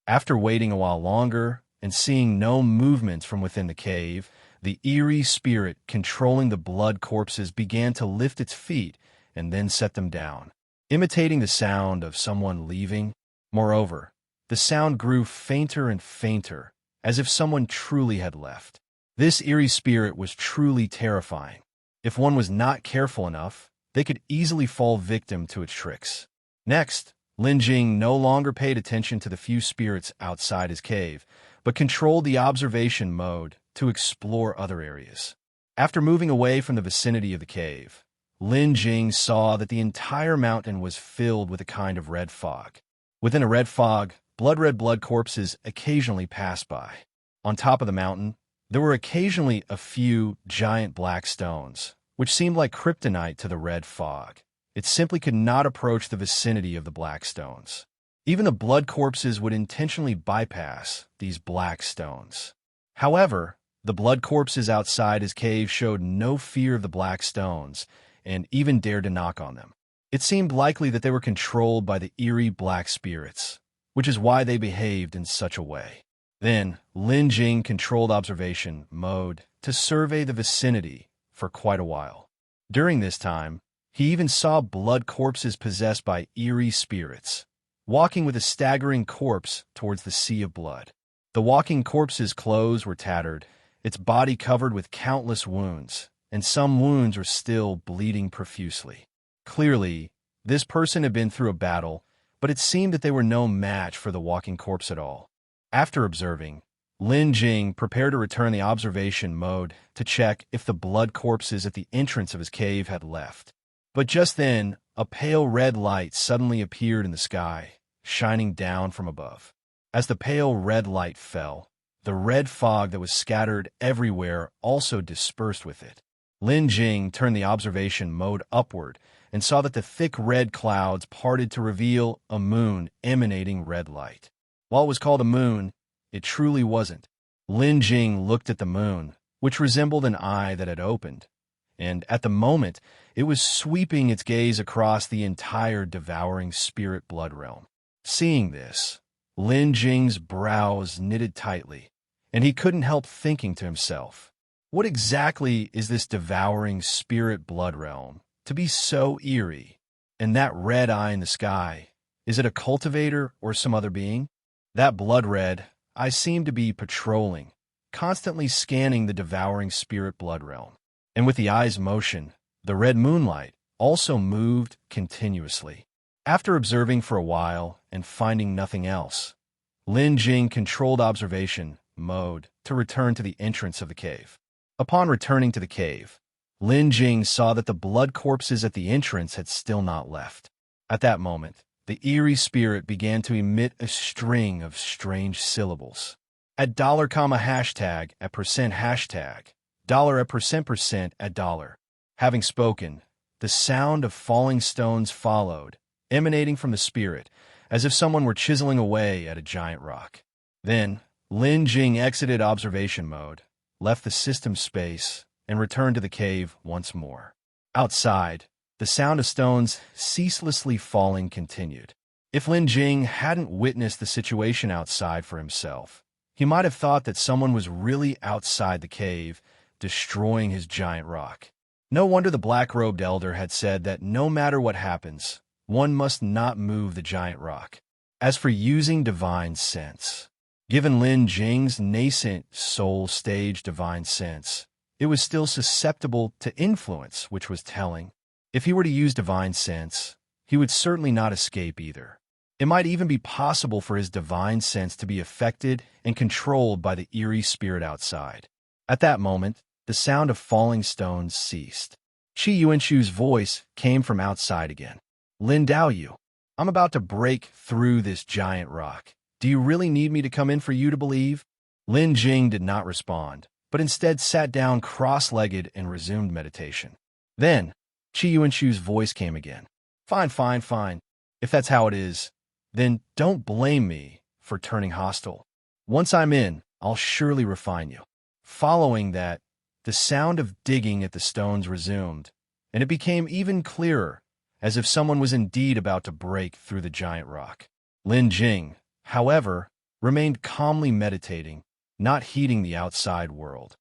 [SPEAKER 1] After waiting a while longer and seeing no movements from within the cave, the eerie spirit controlling the blood corpses began to lift its feet and then set them down, imitating the sound of someone leaving. Moreover, the sound grew fainter and fainter, as if someone truly had left. This eerie spirit was truly terrifying. If one was not careful enough, they could easily fall victim to its tricks. Next, Lin Jing no longer paid attention to the few spirits outside his cave, but controlled the observation mode to explore other areas. After moving away from the vicinity of the cave, Lin Jing saw that the entire mountain was filled with a kind of red fog. Within a red fog, blood-red blood corpses occasionally passed by. On top of the mountain, there were occasionally a few giant black stones, which seemed like kryptonite to the red fog. It simply could not approach the vicinity of the black stones. Even the blood corpses would intentionally bypass these black stones. However, The blood corpses outside his cave showed no fear of the black stones, and even dared to knock on them. It seemed likely that they were controlled by the eerie black spirits, which is why they behaved in such a way. Then, Lin Jing controlled observation mode to survey the vicinity for quite a while. During this time, he even saw blood corpses possessed by eerie spirits, walking with a staggering corpse towards the sea of blood. The walking corpse's clothes were tattered, its body covered with countless wounds, and some wounds were still bleeding profusely. Clearly, this person had been through a battle, but it seemed that they were no match for the walking corpse at all. After observing, Lin Jing prepared to return the observation mode to check if the blood corpses at the entrance of his cave had left. But just then, a pale red light suddenly appeared in the sky, shining down from above. As the pale red light fell, the red fog that was scattered everywhere also dispersed with it. Lin Jing turned the observation mode upward and saw that the thick red clouds parted to reveal a moon emanating red light. While it was called a moon, it truly wasn't. Lin Jing looked at the moon, which resembled an eye that had opened, and at the moment, it was sweeping its gaze across the entire devouring spirit blood realm. Seeing this, Lin Jing's brows knitted tightly, and he couldn't help thinking to himself, what exactly is this devouring spirit blood realm to be so eerie? And that red eye in the sky, is it a cultivator or some other being? That blood red eye seemed to be patrolling, constantly scanning the devouring spirit blood realm. And with the eye's motion, the red moonlight also moved continuously. After observing for a while and finding nothing else, Lin Jing controlled observation mode to return to the entrance of the cave. Upon returning to the cave, Lin Jing saw that the blood corpses at the entrance had still not left. At that moment, the eerie spirit began to emit a string of strange syllables. At $, at percent hashtag, dollar at percent at dollar. Having spoken, the sound of falling stones followed, emanating from the spirit, as if someone were chiseling away at a giant rock. Then, Lin Jing exited observation mode, left the system space, and returned to the cave once more. Outside, the sound of stones ceaselessly falling continued. If Lin Jing hadn't witnessed the situation outside for himself, he might have thought that someone was really outside the cave, destroying his giant rock. No wonder the black-robed elder had said that no matter what happens, one must not move the giant rock. As for using divine sense, given Lin Jing's nascent soul-stage divine sense, it was still susceptible to influence, which was telling. If he were to use divine sense, he would certainly not escape either. It might even be possible for his divine sense to be affected and controlled by the eerie spirit outside. At that moment, the sound of falling stones ceased. Yuanshu's voice came from outside again. Lin Daoyu, I'm about to break through this giant rock. Do you really need me to come in for you to believe? Lin Jing did not respond, but instead sat down cross-legged and resumed meditation. Then, Yuanshu's voice came again. Fine. If that's how it is, then don't blame me for turning hostile. Once I'm in, I'll surely refine you. Following that, the sound of digging at the stones resumed, and it became even clearer, as if someone was indeed about to break through the giant rock. Lin Jing, however, remained calmly meditating, not heeding the outside world.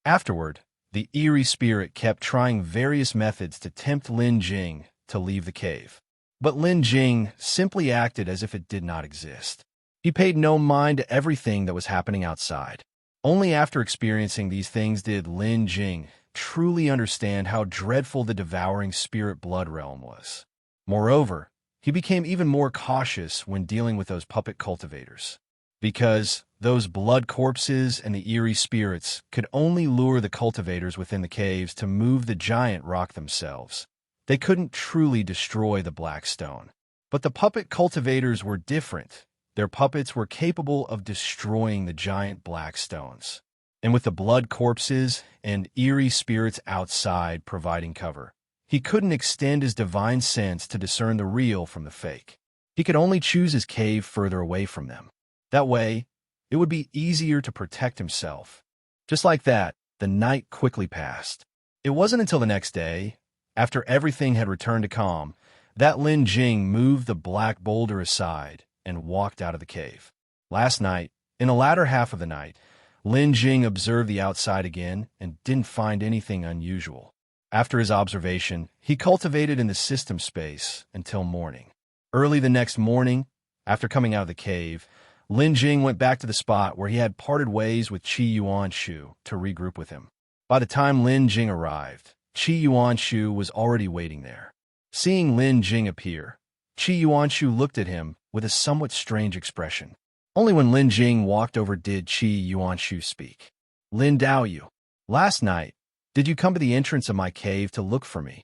[SPEAKER 1] Afterward, the eerie spirit kept trying various methods to tempt Lin Jing to leave the cave. But Lin Jing simply acted as if it did not exist. He paid no mind to everything that was happening outside. Only after experiencing these things did Lin Jing truly understand how dreadful the devouring spirit blood realm was. Moreover, he became even more cautious when dealing with those puppet cultivators, because those blood corpses and the eerie spirits could only lure the cultivators within the caves to move the giant rock themselves. They couldn't truly destroy the black stone. But the puppet cultivators were different. Their puppets were capable of destroying the giant black stones. And with the blood corpses and eerie spirits outside providing cover, he couldn't extend his divine sense to discern the real from the fake. He could only choose his cave further away from them. That way, it would be easier to protect himself. Just like that, the night quickly passed. It wasn't until the next day, after everything had returned to calm, that Lin Jing moved the black boulder aside and walked out of the cave. Last night, in the latter half of the night, Lin Jing observed the outside again and didn't find anything unusual. After his observation, he cultivated in the system space until morning. Early the next morning, after coming out of the cave, Lin Jing went back to the spot where he had parted ways with Yuanshu to regroup with him. By the time Lin Jing arrived, Yuanshu was already waiting there. Seeing Lin Jing appear, Yuanshu looked at him with a somewhat strange expression. Only when Lin Jing walked over did Yuanshu speak. "Lin Daoyu, last night, did you come to the entrance of my cave to look for me?"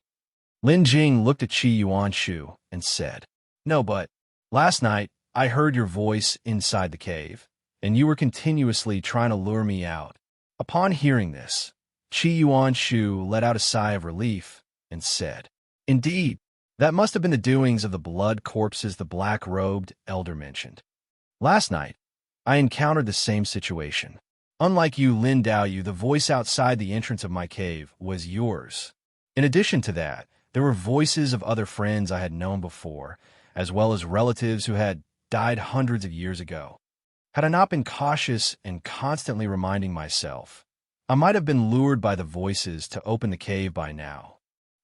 [SPEAKER 1] Lin Jing looked at Yuanshu and said, "No, but last night I heard your voice inside the cave, and you were continuously trying to lure me out." Upon hearing this, Yuanshu let out a sigh of relief and said, "Indeed, that must have been the doings of the blood corpses the black-robed elder mentioned. Last night, I encountered the same situation. Unlike you, Lin Daoyu, the voice outside the entrance of my cave was yours. In addition to that, there were voices of other friends I had known before, as well as relatives who had died hundreds of years ago. Had I not been cautious and constantly reminding myself, I might have been lured by the voices to open the cave by now."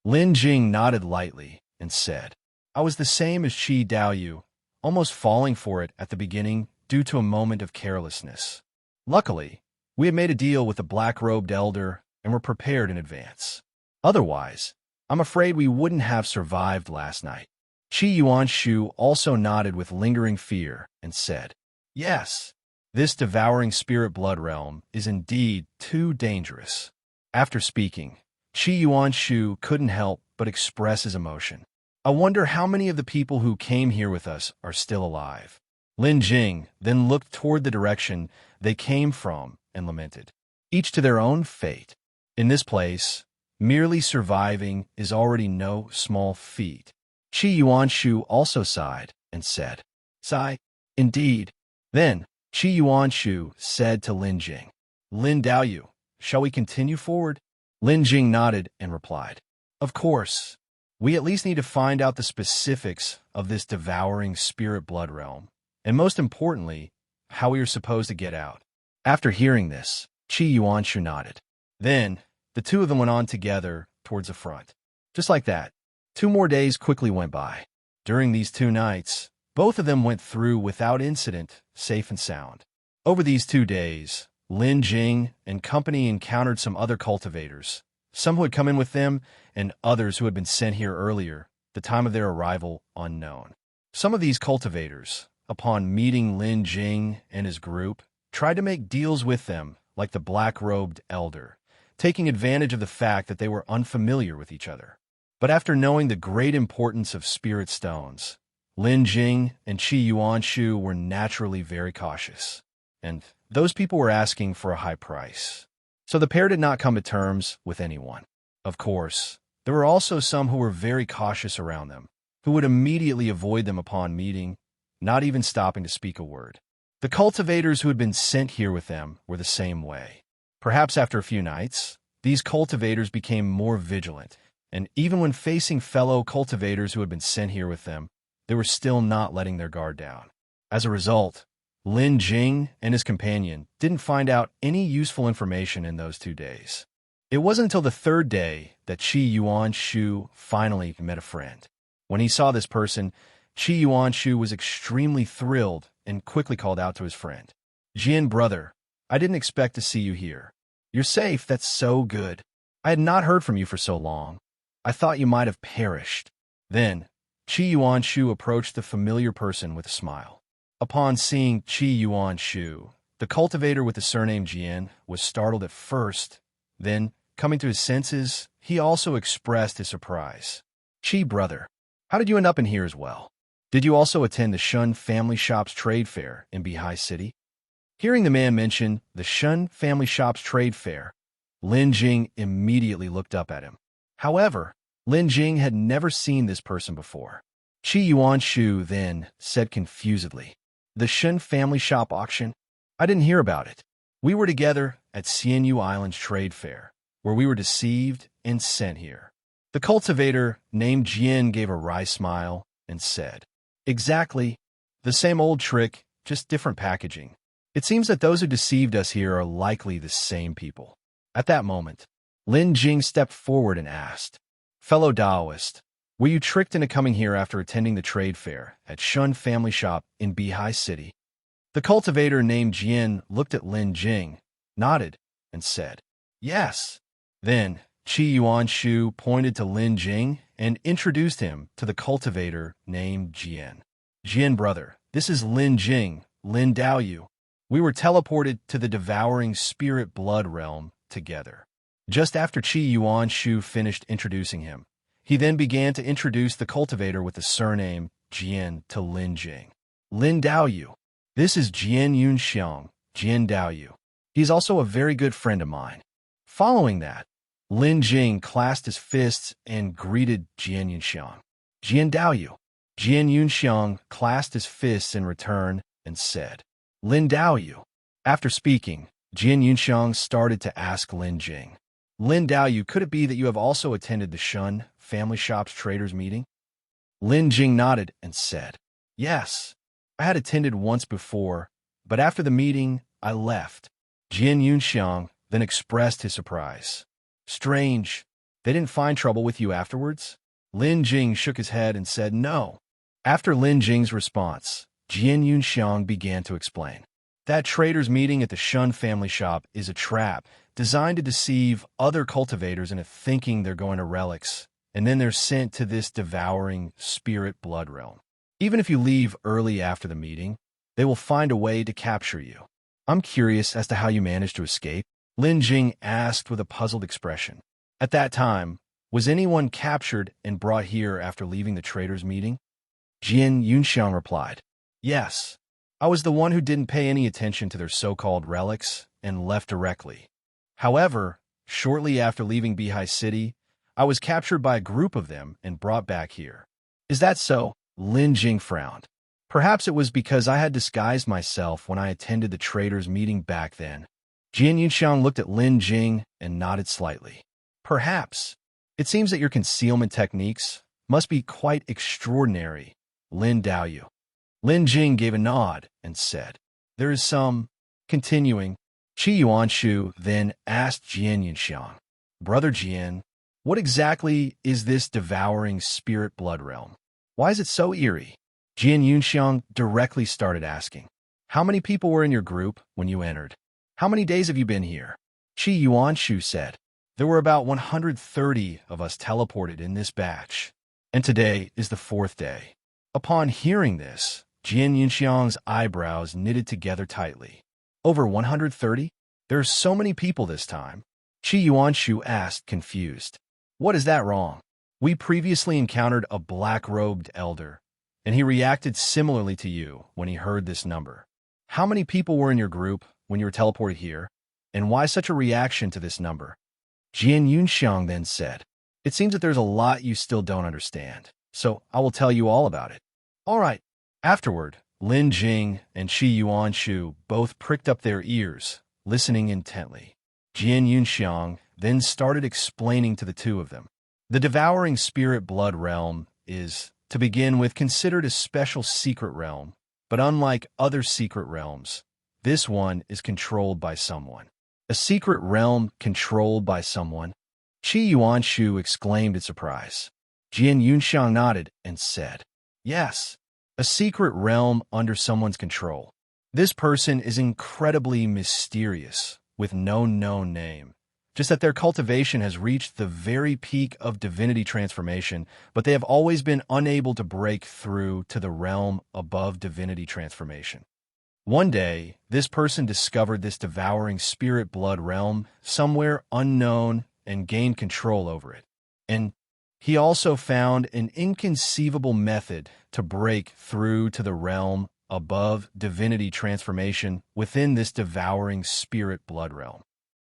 [SPEAKER 1] Lin Jing nodded lightly and said, "I was the same as Daoyu, almost falling for it at the beginning due to a moment of carelessness. Luckily, we had made a deal with the black-robed elder and were prepared in advance. Otherwise, I'm afraid we wouldn't have survived last night." Yuanshu also nodded with lingering fear and said, "Yes, this devouring spirit blood realm is indeed too dangerous." After speaking, Yuanshu couldn't help but express his emotion. "I wonder how many of the people who came here with us are still alive." Lin Jing then looked toward the direction they came from and lamented, "Each to their own fate. In this place, merely surviving is already no small feat." Yuanshu also sighed and said, "Sigh, indeed." Then Yuanshu said to Lin Jing, "Lin Daoyu, shall we continue forward?" Lin Jing nodded and replied, "Of course. We at least need to find out the specifics of this devouring spirit blood realm, and most importantly, how we are supposed to get out." After hearing this, Yuanshu nodded. Then, the two of them went on together towards the front. Just like that, 2 more days quickly went by. During these 2 nights, both of them went through without incident, safe and sound. Over these 2 days, Lin Jing and company encountered some other cultivators, some who had come in with them, and others who had been sent here earlier, the time of their arrival unknown. Some of these cultivators, upon meeting Lin Jing and his group, tried to make deals with them, like the black-robed elder, taking advantage of the fact that they were unfamiliar with each other. But after knowing the great importance of spirit stones, Lin Jing and Yuanshu were naturally very cautious, and those people were asking for a high price. So the pair did not come to terms with anyone. Of course, there were also some who were very cautious around them, who would immediately avoid them upon meeting, not even stopping to speak a word. The cultivators who had been sent here with them were the same way. Perhaps after a few nights, these cultivators became more vigilant, and even when facing fellow cultivators who had been sent here with them, they were still not letting their guard down. As a result, Lin Jing and his companion didn't find out any useful information in those 2 days. It wasn't until the 3rd day that Yuanshu finally met a friend. When he saw this person, Yuanshu was extremely thrilled and quickly called out to his friend, "Jian, brother, I didn't expect to see you here. You're safe, that's so good. I had not heard from you for so long. I thought you might have perished." Then, Yuanshu approached the familiar person with a smile. Upon seeing Yuanshu, the cultivator with the surname Jian was startled at first. Then, coming to his senses, he also expressed his surprise. "Brother, how did you end up in here as well? Did you also attend the Shun Family Shop's trade fair in Bihai City?" Hearing the man mention the Shun Family Shop's trade fair, Lin Jing immediately looked up at him. However, Lin Jing had never seen this person before. Yuanshu then said confusedly, "The Shun Family Shop auction? I didn't hear about it. We were together at Xianyu Island's trade fair, where we were deceived and sent here. The cultivator, named Jian, gave a wry smile and said, "Exactly. The same old trick, just different packaging. It seems that those who deceived us here are likely the same people." At that moment, Lin Jing stepped forward and asked, "Fellow Taoist, were you tricked into coming here after attending the trade fair at Shun Family Shop in Beihai City?" The cultivator named Jian looked at Lin Jing, nodded, and said, "Yes." Then Yuanshu pointed to Lin Jing and introduced him to the cultivator named Jian. "Jian, brother, this is Lin Jing, Lin Daoyu. We were teleported to the Devouring Spirit Blood Realm together." Just after Yuanshu finished introducing him, he then began to introduce the cultivator with the surname Jian to Lin Jing. "Lin Daoyu. This is Jian Yunxiang, Jian Daoyu. He's also a very good friend of mine." Following that, Lin Jing clasped his fists and greeted Jian Yunxiang. "Jian Daoyu." Jian Yunxiang clasped his fists in return and said, "Lin Daoyu." After speaking, Jian Yunxiang started to ask Lin Jing, "Lin Daoyu, could it be that you have also attended the Shun Family Shop's traders meeting?" Lin Jing nodded and said, "Yes, I had attended once before, but after the meeting, I left." Jian Yunxiang then expressed his surprise. "Strange. They didn't find trouble with you afterwards?" Lin Jing shook his head and said no. After Lin Jing's response, Jian Yunxiang began to explain. That traders meeting at the Shun Family Shop is a trap designed to deceive other cultivators into thinking they're going to relics, and then they're sent to this devouring spirit blood realm. Even if you leave early after the meeting, they will find a way to capture you. I'm curious as to how you managed to escape, Lin Jing asked with a puzzled expression. At that time, was anyone captured and brought here after leaving the traders meeting? Jian Yunxiang replied, "Yes. I was the one who didn't pay any attention to their so-called relics and left directly. However, shortly after leaving Beihai City, I was captured by a group of them and brought back here." "Is that so?" Lin Jing frowned. "Perhaps it was because I had disguised myself when I attended the traders meeting back then." Jian Yunxiang looked at Lin Jing and nodded slightly. "Perhaps. It seems that your concealment techniques must be quite extraordinary, Lin Daoyu." Lin Jing gave a nod and said, "There is some." Continuing, Yuanshu then asked Jian Yunxiang, "Brother Jian, what exactly is this devouring spirit blood realm? Why is it so eerie?" Jian Yunxiang directly started asking, "How many people were in your group when you entered? How many days have you been here?" Yuanshu said, "There were about 130 of us teleported in this batch, and today is the 4th day." Upon hearing this, Jian Yunxiang's eyebrows knitted together tightly. "Over 130? There are so many people this time?" Yuanshu asked, confused. "What is that wrong? We previously encountered a black-robed elder, and he reacted similarly to you when he heard this number. How many people were in your group when you were teleported here, and why such a reaction to this number?" Jian Yunxiang then said, "It seems that there's a lot you still don't understand, so I will tell you all about it." "All right." Afterward, Lin Jing and Yuanshu both pricked up their ears, listening intently. Jian Yunxiang then started explaining to the two of them. The devouring spirit blood realm is, to begin with, considered a special secret realm, but unlike other secret realms, this one is controlled by someone. "A secret realm controlled by someone?" Yuanshu exclaimed in surprise. Jian Yunxiang nodded and said, "Yes, a secret realm under someone's control. This person is incredibly mysterious, with no known name. Just that their cultivation has reached the very peak of divinity transformation, but they have always been unable to break through to the realm above divinity transformation. One day, this person discovered this devouring spirit blood realm somewhere unknown and gained control over it. And he also found an inconceivable method to break through to the realm above divinity transformation within this devouring spirit blood realm.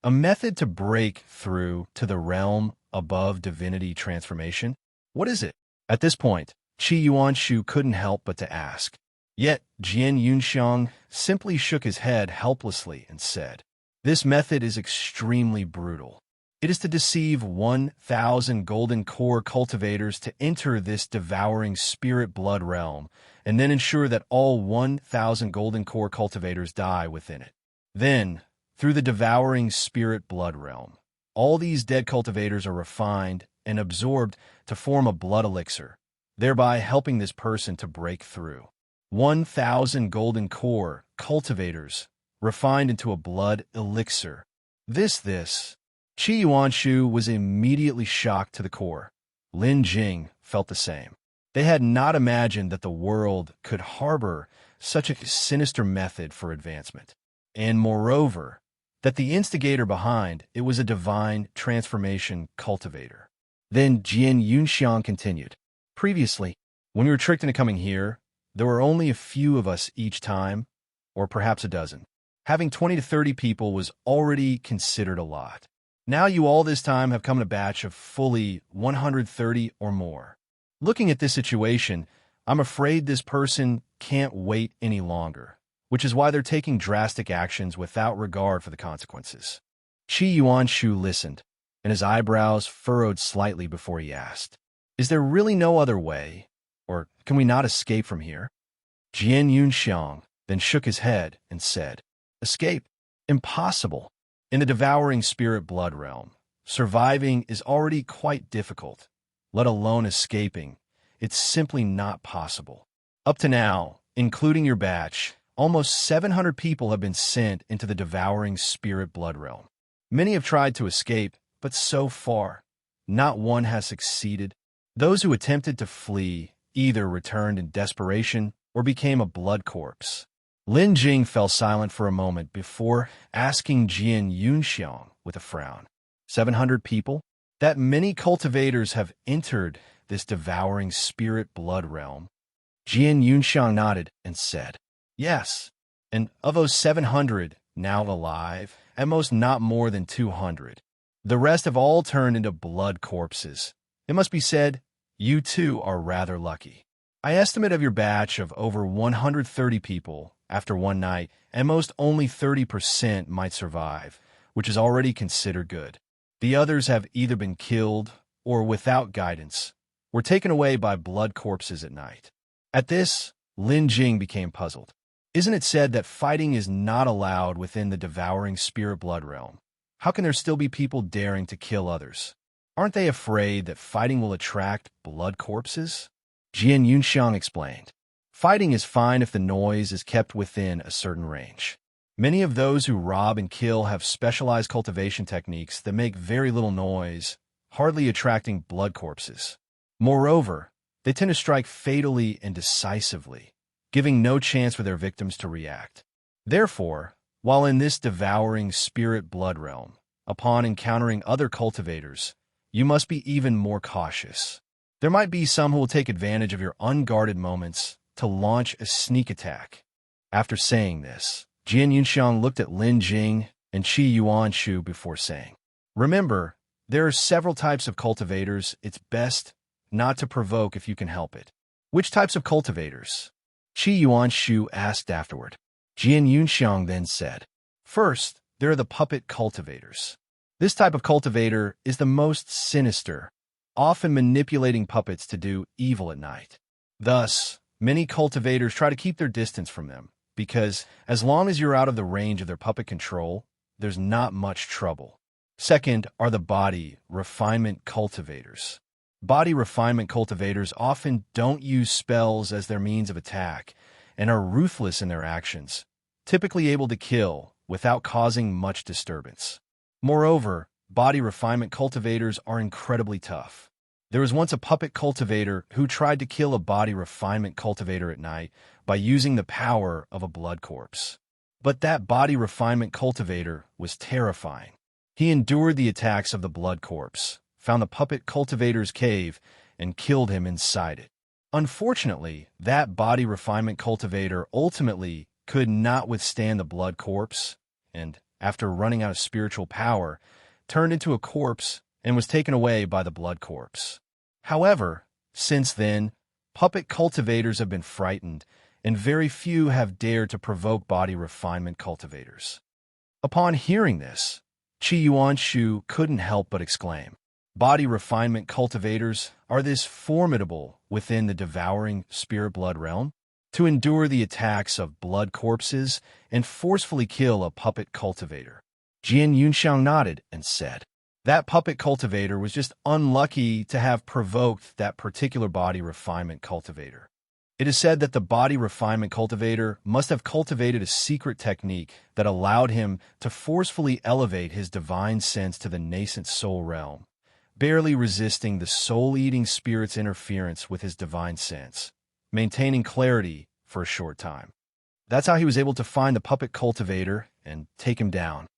[SPEAKER 1] A method to break through to the realm above divinity transformation? What is it?" At this point, Yuanshu couldn't help but to ask. Yet Jian Yunxiang simply shook his head helplessly and said, This method is extremely brutal. It is to deceive 1,000 golden core cultivators to enter this devouring spirit blood realm, and then ensure that all 1,000 golden core cultivators die within it. Then, through the devouring spirit blood realm, all these dead cultivators are refined and absorbed to form a blood elixir, thereby helping this person to break through. 1,000 golden core cultivators refined into a blood elixir. Yuanshu was immediately shocked to the core. Lin Jing felt the same. They had not imagined that the world could harbor such a sinister method for advancement. And moreover, that the instigator behind it was a divine transformation cultivator. Then Yunxiang continued. Previously, when we were tricked into coming here, there were only a few of us each time, or perhaps a dozen. Having 20 to 30 people was already considered a lot. Now you all this time have come in a batch of fully 130 or more. Looking at this situation, I'm afraid this person can't wait any longer, which is why they're taking drastic actions without regard for the consequences. Yuanshu listened, and his eyebrows furrowed slightly before he asked, "Is there really no other way? Or can we not escape from here?" Yunxiang then shook his head and said, "Escape? Impossible. In the devouring spirit blood realm, surviving is already quite difficult, let alone escaping. It's simply not possible. Up to now, including your batch, almost 700 people have been sent into the devouring spirit blood realm. Many have tried to escape, but so far, not one has succeeded. Those who attempted to flee either returned in desperation or became a blood corpse." Lin Jing fell silent for a moment before asking Yunxiang with a frown. 700 people? That many cultivators have entered this devouring spirit blood realm? Yunxiang nodded and said, "Yes, and of those 700 now alive, at most not more than 200. The rest have all turned into blood corpses. It must be said, you too are rather lucky. I estimate of your batch of over 130 people after one night, and most only 30% might survive, which is already considered good. The others have either been killed or, without guidance, were taken away by blood corpses at night." At this, Lin Jing became puzzled. Isn't it said that fighting is not allowed within the devouring spirit blood realm? How can there still be people daring to kill others? Aren't they afraid that fighting will attract blood corpses? Yunxiang explained. Fighting is fine if the noise is kept within a certain range. Many of those who rob and kill have specialized cultivation techniques that make very little noise, hardly attracting blood corpses. Moreover, they tend to strike fatally and decisively, giving no chance for their victims to react. Therefore, while in this devouring spirit blood realm, upon encountering other cultivators, you must be even more cautious. There might be some who will take advantage of your unguarded moments to launch a sneak attack. After saying this, Yunxiang looked at Lin Jing and Yuanshu before saying, "Remember, there are several types of cultivators. It's best not to provoke if you can help it." "Which types of cultivators?" Yuanshu asked afterward. Yunxiang then said, "First, there are the puppet cultivators. This type of cultivator is the most sinister, often manipulating puppets to do evil at night. Thus, many cultivators try to keep their distance from them, because as long as you're out of the range of their puppet control, there's not much trouble. Second are the body refinement cultivators. Body refinement cultivators often don't use spells as their means of attack and are ruthless in their actions, typically able to kill without causing much disturbance. Moreover, body refinement cultivators are incredibly tough. There was once a puppet cultivator who tried to kill a body refinement cultivator at night by using the power of a blood corpse. But that body refinement cultivator was terrifying. He endured the attacks of the blood corpse, found the puppet cultivator's cave, and killed him inside it. Unfortunately, that body refinement cultivator ultimately could not withstand the blood corpse, and, after running out of spiritual power, turned into a corpse and was taken away by the blood corpse. However, since then, puppet cultivators have been frightened, and very few have dared to provoke body refinement cultivators. Upon hearing this, Yuanshu couldn't help but exclaim, "Body refinement cultivators are this formidable within the devouring spirit-blood realm? To endure the attacks of blood corpses and forcefully kill a puppet cultivator?" Yunxiang nodded and said, "That puppet cultivator was just unlucky to have provoked that particular body refinement cultivator. It is said that the body refinement cultivator must have cultivated a secret technique that allowed him to forcefully elevate his divine sense to the nascent soul realm, barely resisting the soul-eating spirit's interference with his divine sense, maintaining clarity for a short time. That's how he was able to find the puppet cultivator and take him down."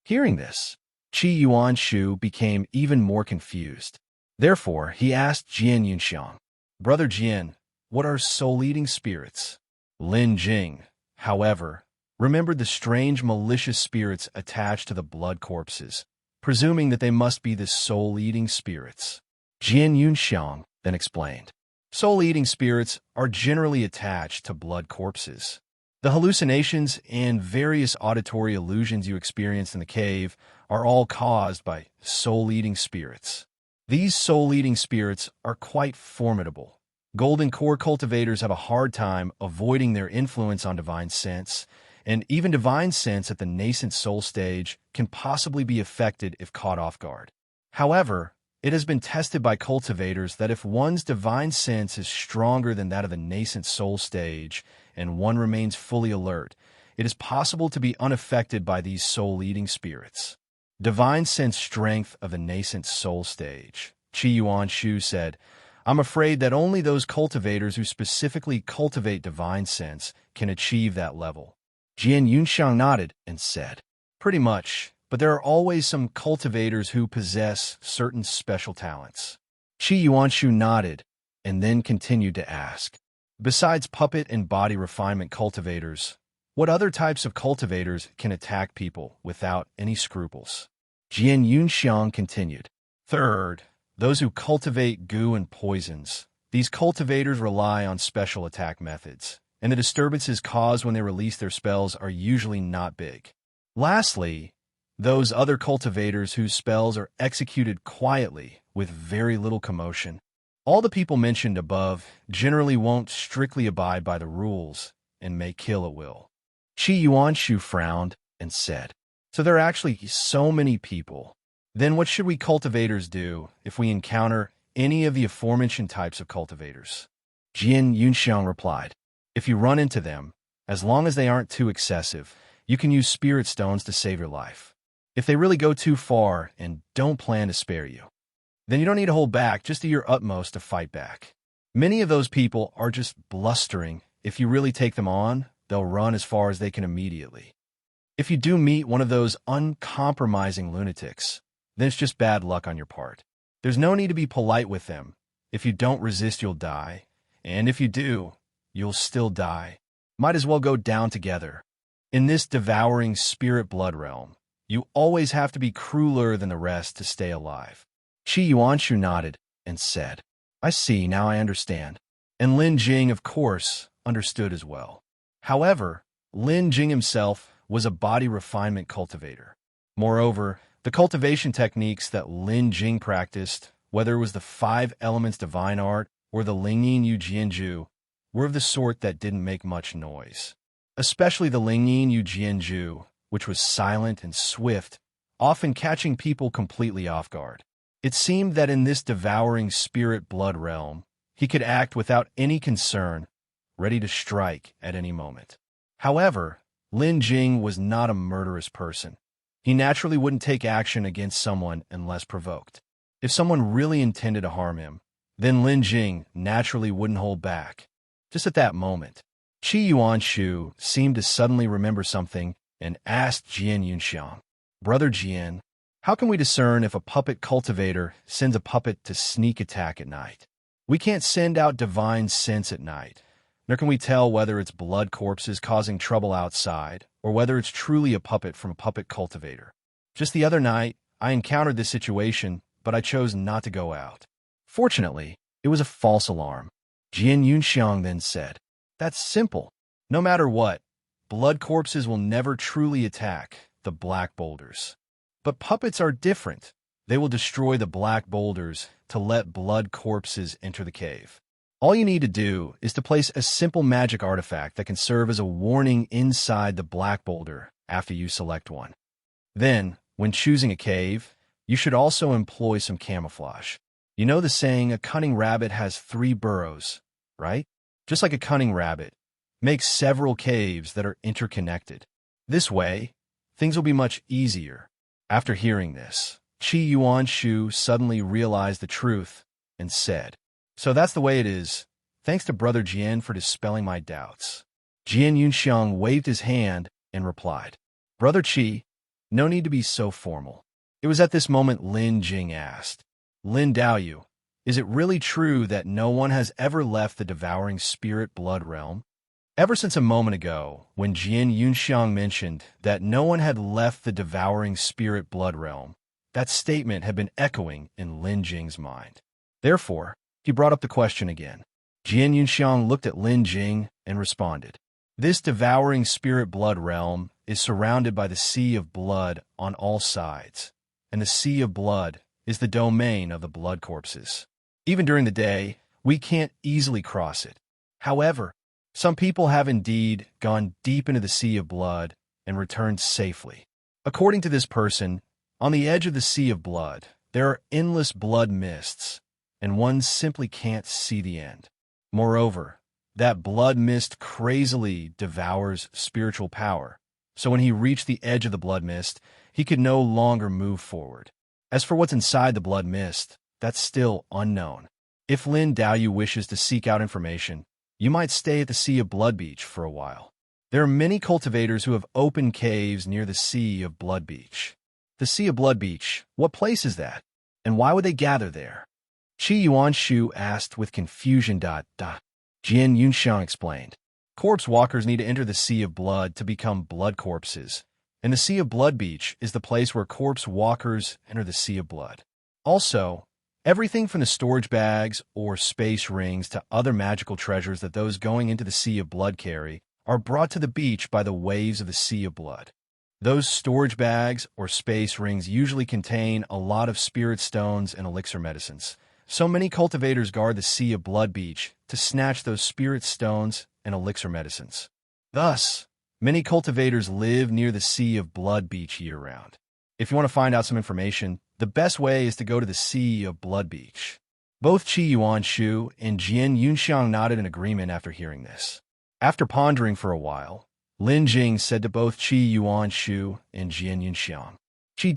[SPEAKER 1] Hearing this, Yuanshu became even more confused. Therefore, he asked Yunxiang, "Brother Jian, what are soul-eating spirits?" Lin Jing, however, remembered the strange malicious spirits attached to the blood corpses, presuming that they must be the soul-eating spirits. Yunxiang then explained, "Soul-eating spirits are generally attached to blood corpses. The hallucinations and various auditory illusions you experienced in the cave are all caused by soul-eating spirits. These soul-eating spirits are quite formidable. Golden core cultivators have a hard time avoiding their influence on divine sense, and even divine sense at the nascent soul stage can possibly be affected if caught off guard. However, it has been tested by cultivators that if one's divine sense is stronger than that of the nascent soul stage and one remains fully alert, it is possible to be unaffected by these soul-eating spirits." Divine sense strength of the nascent soul stage. Yuanshu said, "I'm afraid that only those cultivators who specifically cultivate divine sense can achieve that level." Yunxiang nodded and said, "Pretty much, but there are always some cultivators who possess certain special talents." Yuanshu nodded and then continued to ask, "Besides puppet and body refinement cultivators, what other types of cultivators can attack people without any scruples?" Yunxiang continued, "Third, those who cultivate goo and poisons. These cultivators rely on special attack methods, and the disturbances caused when they release their spells are usually not big. Lastly, those other cultivators whose spells are executed quietly with very little commotion. All the people mentioned above generally won't strictly abide by the rules and may kill at will." Yuanshu frowned and said, "So there are actually so many people. Then what should we cultivators do if we encounter any of the aforementioned types of cultivators?" Yunxiang replied, "If you run into them, as long as they aren't too excessive, you can use spirit stones to save your life. If they really go too far and don't plan to spare you, then you don't need to hold back, just do your utmost to fight back. Many of those people are just blustering. If you really take them on, they'll run as far as they can immediately. If you do meet one of those uncompromising lunatics, then it's just bad luck on your part. There's no need to be polite with them. If you don't resist, you'll die. And if you do, you'll still die. Might as well go down together. In this devouring spirit-blood realm, you always have to be crueler than the rest to stay alive." Yuanshu nodded and said, "I see, now I understand." And Lin Jing, of course, understood as well. However, Lin Jing himself was a body refinement cultivator. Moreover, the cultivation techniques that Lin Jing practiced, whether it was the 5 elements divine art or the Lingyin Yu Jianju, were of the sort that didn't make much noise. Especially the Lingyin Yu Jianju, which was silent and swift, often catching people completely off guard. It seemed that in this devouring spirit-blood realm, he could act without any concern, ready to strike at any moment. However, Lin Jing was not a murderous person. He naturally wouldn't take action against someone unless provoked. If someone really intended to harm him, then Lin Jing naturally wouldn't hold back. Just at that moment, Yuanshu seemed to suddenly remember something and asked Yunxiang, "Brother Jian, how can we discern if a puppet cultivator sends a puppet to sneak attack at night? We can't send out divine sense at night, nor can we tell whether it's blood corpses causing trouble outside or whether it's truly a puppet from a puppet cultivator. Just the other night, I encountered this situation, but I chose not to go out. Fortunately, it was a false alarm." Yunxiang then said, "That's simple. No matter what, blood corpses will never truly attack. the black boulders. But puppets are different. They will destroy the black boulders to let blood corpses enter the cave. All you need to do is to place a simple magic artifact that can serve as a warning inside the black boulder after you select one. Then, when choosing a cave, you should also employ some camouflage. You know the saying, a cunning rabbit has 3 burrows, right? Just like a cunning rabbit, make several caves that are interconnected. This way, things will be much easier. After hearing this, Yuanshu suddenly realized the truth and said, "So that's the way it is. Thanks to Brother Jian for dispelling my doubts." Yunxiang waved his hand and replied, "Brother Qi, no need to be so formal." It was at this moment Lin Jing asked, "Lin Daoyu, is it really true that no one has ever left the Devouring Spirit Blood Realm?" Ever since a moment ago, when Yunxiang mentioned that no one had left the Devouring Spirit Blood Realm, that statement had been echoing in Lin Jing's mind. Therefore, he brought up the question again. Yunxiang looked at Lin Jing and responded, "This Devouring Spirit Blood Realm is surrounded by the Sea of Blood on all sides, and the Sea of Blood is the domain of the blood corpses. Even during the day, we can't easily cross it. However, some people have indeed gone deep into the Sea of Blood and returned safely. According to this person, on the edge of the Sea of Blood, there are endless blood mists, and one simply can't see the end. Moreover, that blood mist crazily devours spiritual power, so when he reached the edge of the blood mist, he could no longer move forward. As for what's inside the blood mist, that's still unknown. If Lin Daoyu wishes to seek out information, you might stay at the Sea of Blood Beach for a while. There are many cultivators who have opened caves near the Sea of Blood Beach." The Sea of Blood Beach, what place is that? And why would they gather there? Yuanshu asked with confusion. Yunxiang explained, "Corpse walkers need to enter the Sea of Blood to become blood corpses, and the Sea of Blood Beach is the place where corpse walkers enter the Sea of Blood. Also, everything from the storage bags or space rings to other magical treasures that those going into the Sea of Blood carry are brought to the beach by the waves of the Sea of Blood. Those storage bags or space rings usually contain a lot of spirit stones and elixir medicines. So many cultivators guard the Sea of Blood Beach to snatch those spirit stones and elixir medicines. Thus, many cultivators live near the Sea of Blood Beach year-round. If you want to find out some information, the best way is to go to the Sea of Blood Beach." Both Yuanshu and Yunxiang nodded in agreement after hearing this. After pondering for a while, Lin Jing said to both Yuanshu and Yunxiang, "Jian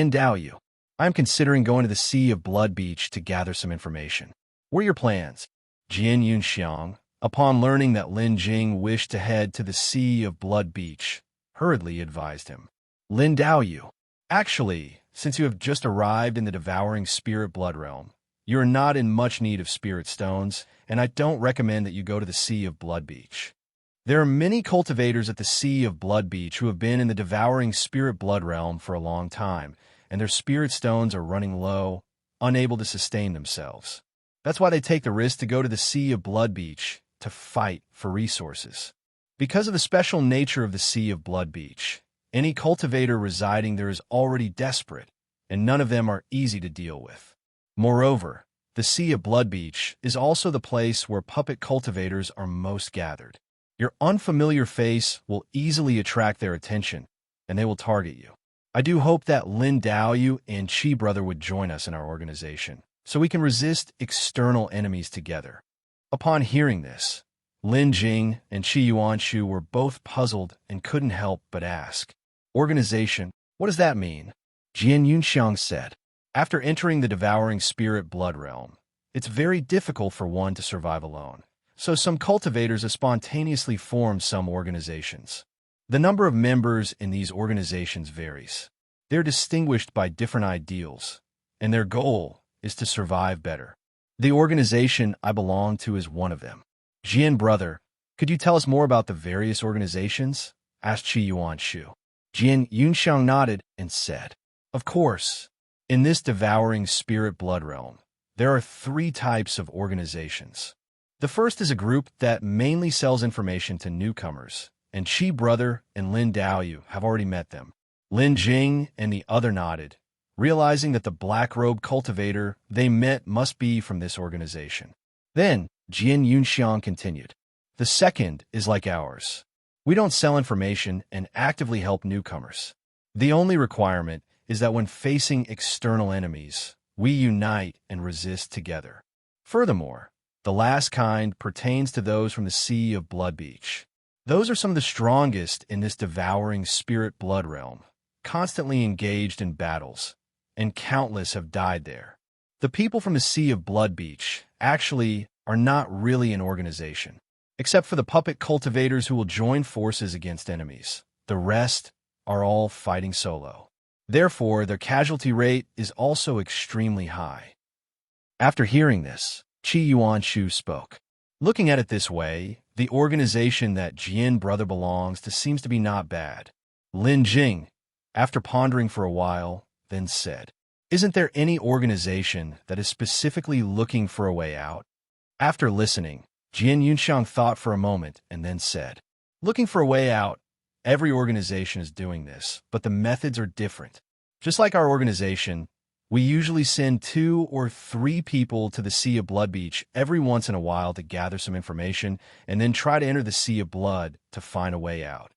[SPEAKER 1] Daoyu, I am considering going to the Sea of Blood Beach to gather some information. What are your plans?" Yunxiang, upon learning that Lin Jing wished to head to the Sea of Blood Beach, hurriedly advised him, "Lin Daoyu, actually, since you have just arrived in the Devouring Spirit Blood Realm, you are not in much need of spirit stones, and I don't recommend that you go to the Sea of Blood Beach. There are many cultivators at the Sea of Blood Beach who have been in the Devouring Spirit Blood Realm for a long time, and their spirit stones are running low, unable to sustain themselves. That's why they take the risk to go to the Sea of Blood Beach to fight for resources. Because of the special nature of the Sea of Blood Beach, any cultivator residing there is already desperate, and none of them are easy to deal with. Moreover, the Sea of Blood Beach is also the place where puppet cultivators are most gathered. Your unfamiliar face will easily attract their attention, and they will target you. I do hope that Lin Daoyu and Qi Brother would join us in our organization, so we can resist external enemies together." Upon hearing this, Lin Jing and Yuanshu were both puzzled and couldn't help but ask, "Organization, what does that mean?" Yunxiang said, "After entering the Devouring Spirit Blood Realm, it's very difficult for one to survive alone. So some cultivators have spontaneously formed some organizations. The number of members in these organizations varies. They're distinguished by different ideals, and their goal is to survive better. The organization I belong to is one of them." "Jian Brother, could you tell us more about the various organizations?" asked Yuanshu. Yunxiang nodded and said, "Of course. In this Devouring Spirit Blood Realm, there are 3 types of organizations. The first is a group that mainly sells information to newcomers and Qi brother and Lin Daoyu have already met them. Lin Jing and the other nodded, realizing that the black-robed cultivator they met must be from this organization. Then, Jian Yunxiang continued. The second is like ours. We don't sell information and actively help newcomers. The only requirement is that when facing external enemies, we unite and resist together. Furthermore, the last kind pertains to those from the Sea of Blood Beach. Those are some of the strongest in this devouring spirit blood realm, constantly engaged in battles, and countless have died there. The people from the Sea of Blood Beach actually are not really an organization, except for the puppet cultivators who will join forces against enemies. The rest are all fighting solo. Therefore, their casualty rate is also extremely high. After hearing this, Yuanshu spoke. Looking at it this way, the organization that Jian brother belongs to seems to be not bad. Lin Jing, after pondering for a while, then said, Isn't there any organization that is specifically looking for a way out? After listening, Jian Yunxiang thought for a moment and then said, Looking for a way out, every organization is doing this, but the methods are different. Just like our organization, we usually send 2 or 3 people to the Sea of Blood Beach every once in a while to gather some information and then try to enter the Sea of Blood to find a way out.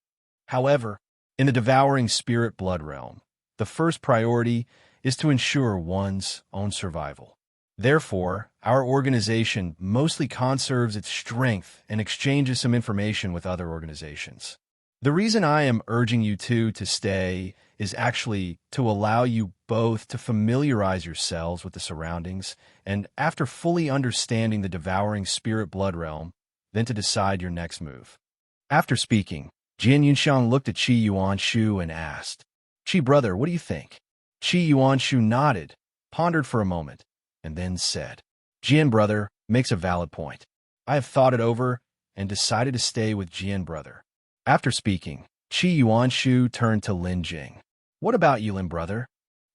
[SPEAKER 1] However, in the devouring spirit blood realm, the first priority is to ensure one's own survival. Therefore, our organization mostly conserves its strength and exchanges some information with other organizations. The reason I am urging you two to stay is actually to allow you both to familiarize yourselves with the surroundings and, after fully understanding the devouring spirit blood realm, then to decide your next move. After speaking, Jian Yunxiang looked at Yuanshu and asked, Qi brother, what do you think? Yuanshu nodded, pondered for a moment, and then said, Jian brother makes a valid point. I have thought it over and decided to stay with Jian brother. After speaking, Yuanshu turned to Lin Jing. What about you, Lin brother?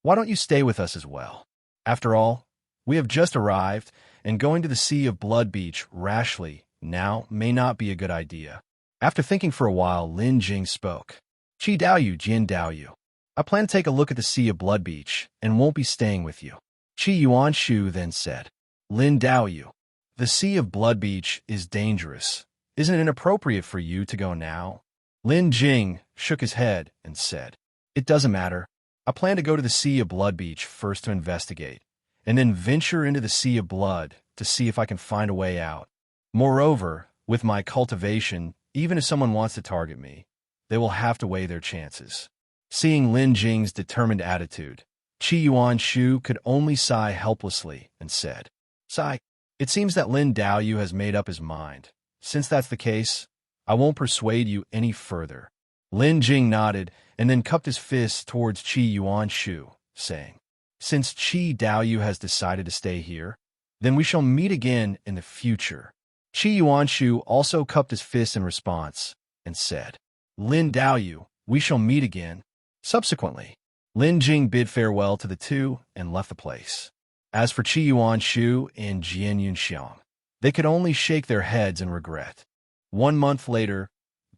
[SPEAKER 1] Why don't you stay with us as well? After all, we have just arrived, and going to the Sea of Blood Beach rashly now may not be a good idea. After thinking for a while, Lin Jing spoke. Qi Daoyu, Jian Daoyu. I plan to take a look at the Sea of Blood Beach and won't be staying with you. Yuanshu then said, Lin Daoyu, the Sea of Blood Beach is dangerous. Isn't it inappropriate for you to go now? Lin Jing shook his head and said, It doesn't matter. I plan to go to the Sea of Blood Beach first to investigate, and then venture into the Sea of Blood to see if I can find a way out. Moreover, with my cultivation, even if someone wants to target me, they will have to weigh their chances. Seeing Lin Jing's determined attitude, Yuanshu could only sigh helplessly and said, Sigh, it seems that Lin Daoyu has made up his mind. Since that's the case, I won't persuade you any further. Lin Jing nodded and then cupped his fist towards Yuanshu, saying, Since Qi Daoyu has decided to stay here, then we shall meet again in the future. Yuanshu also cupped his fist in response and said, Lin Daoyu, we shall meet again. Subsequently, Lin Jing bid farewell to the two and left the place. As for Yuanshu and Jian Yunxiang, they could only shake their heads in regret. 1 month later,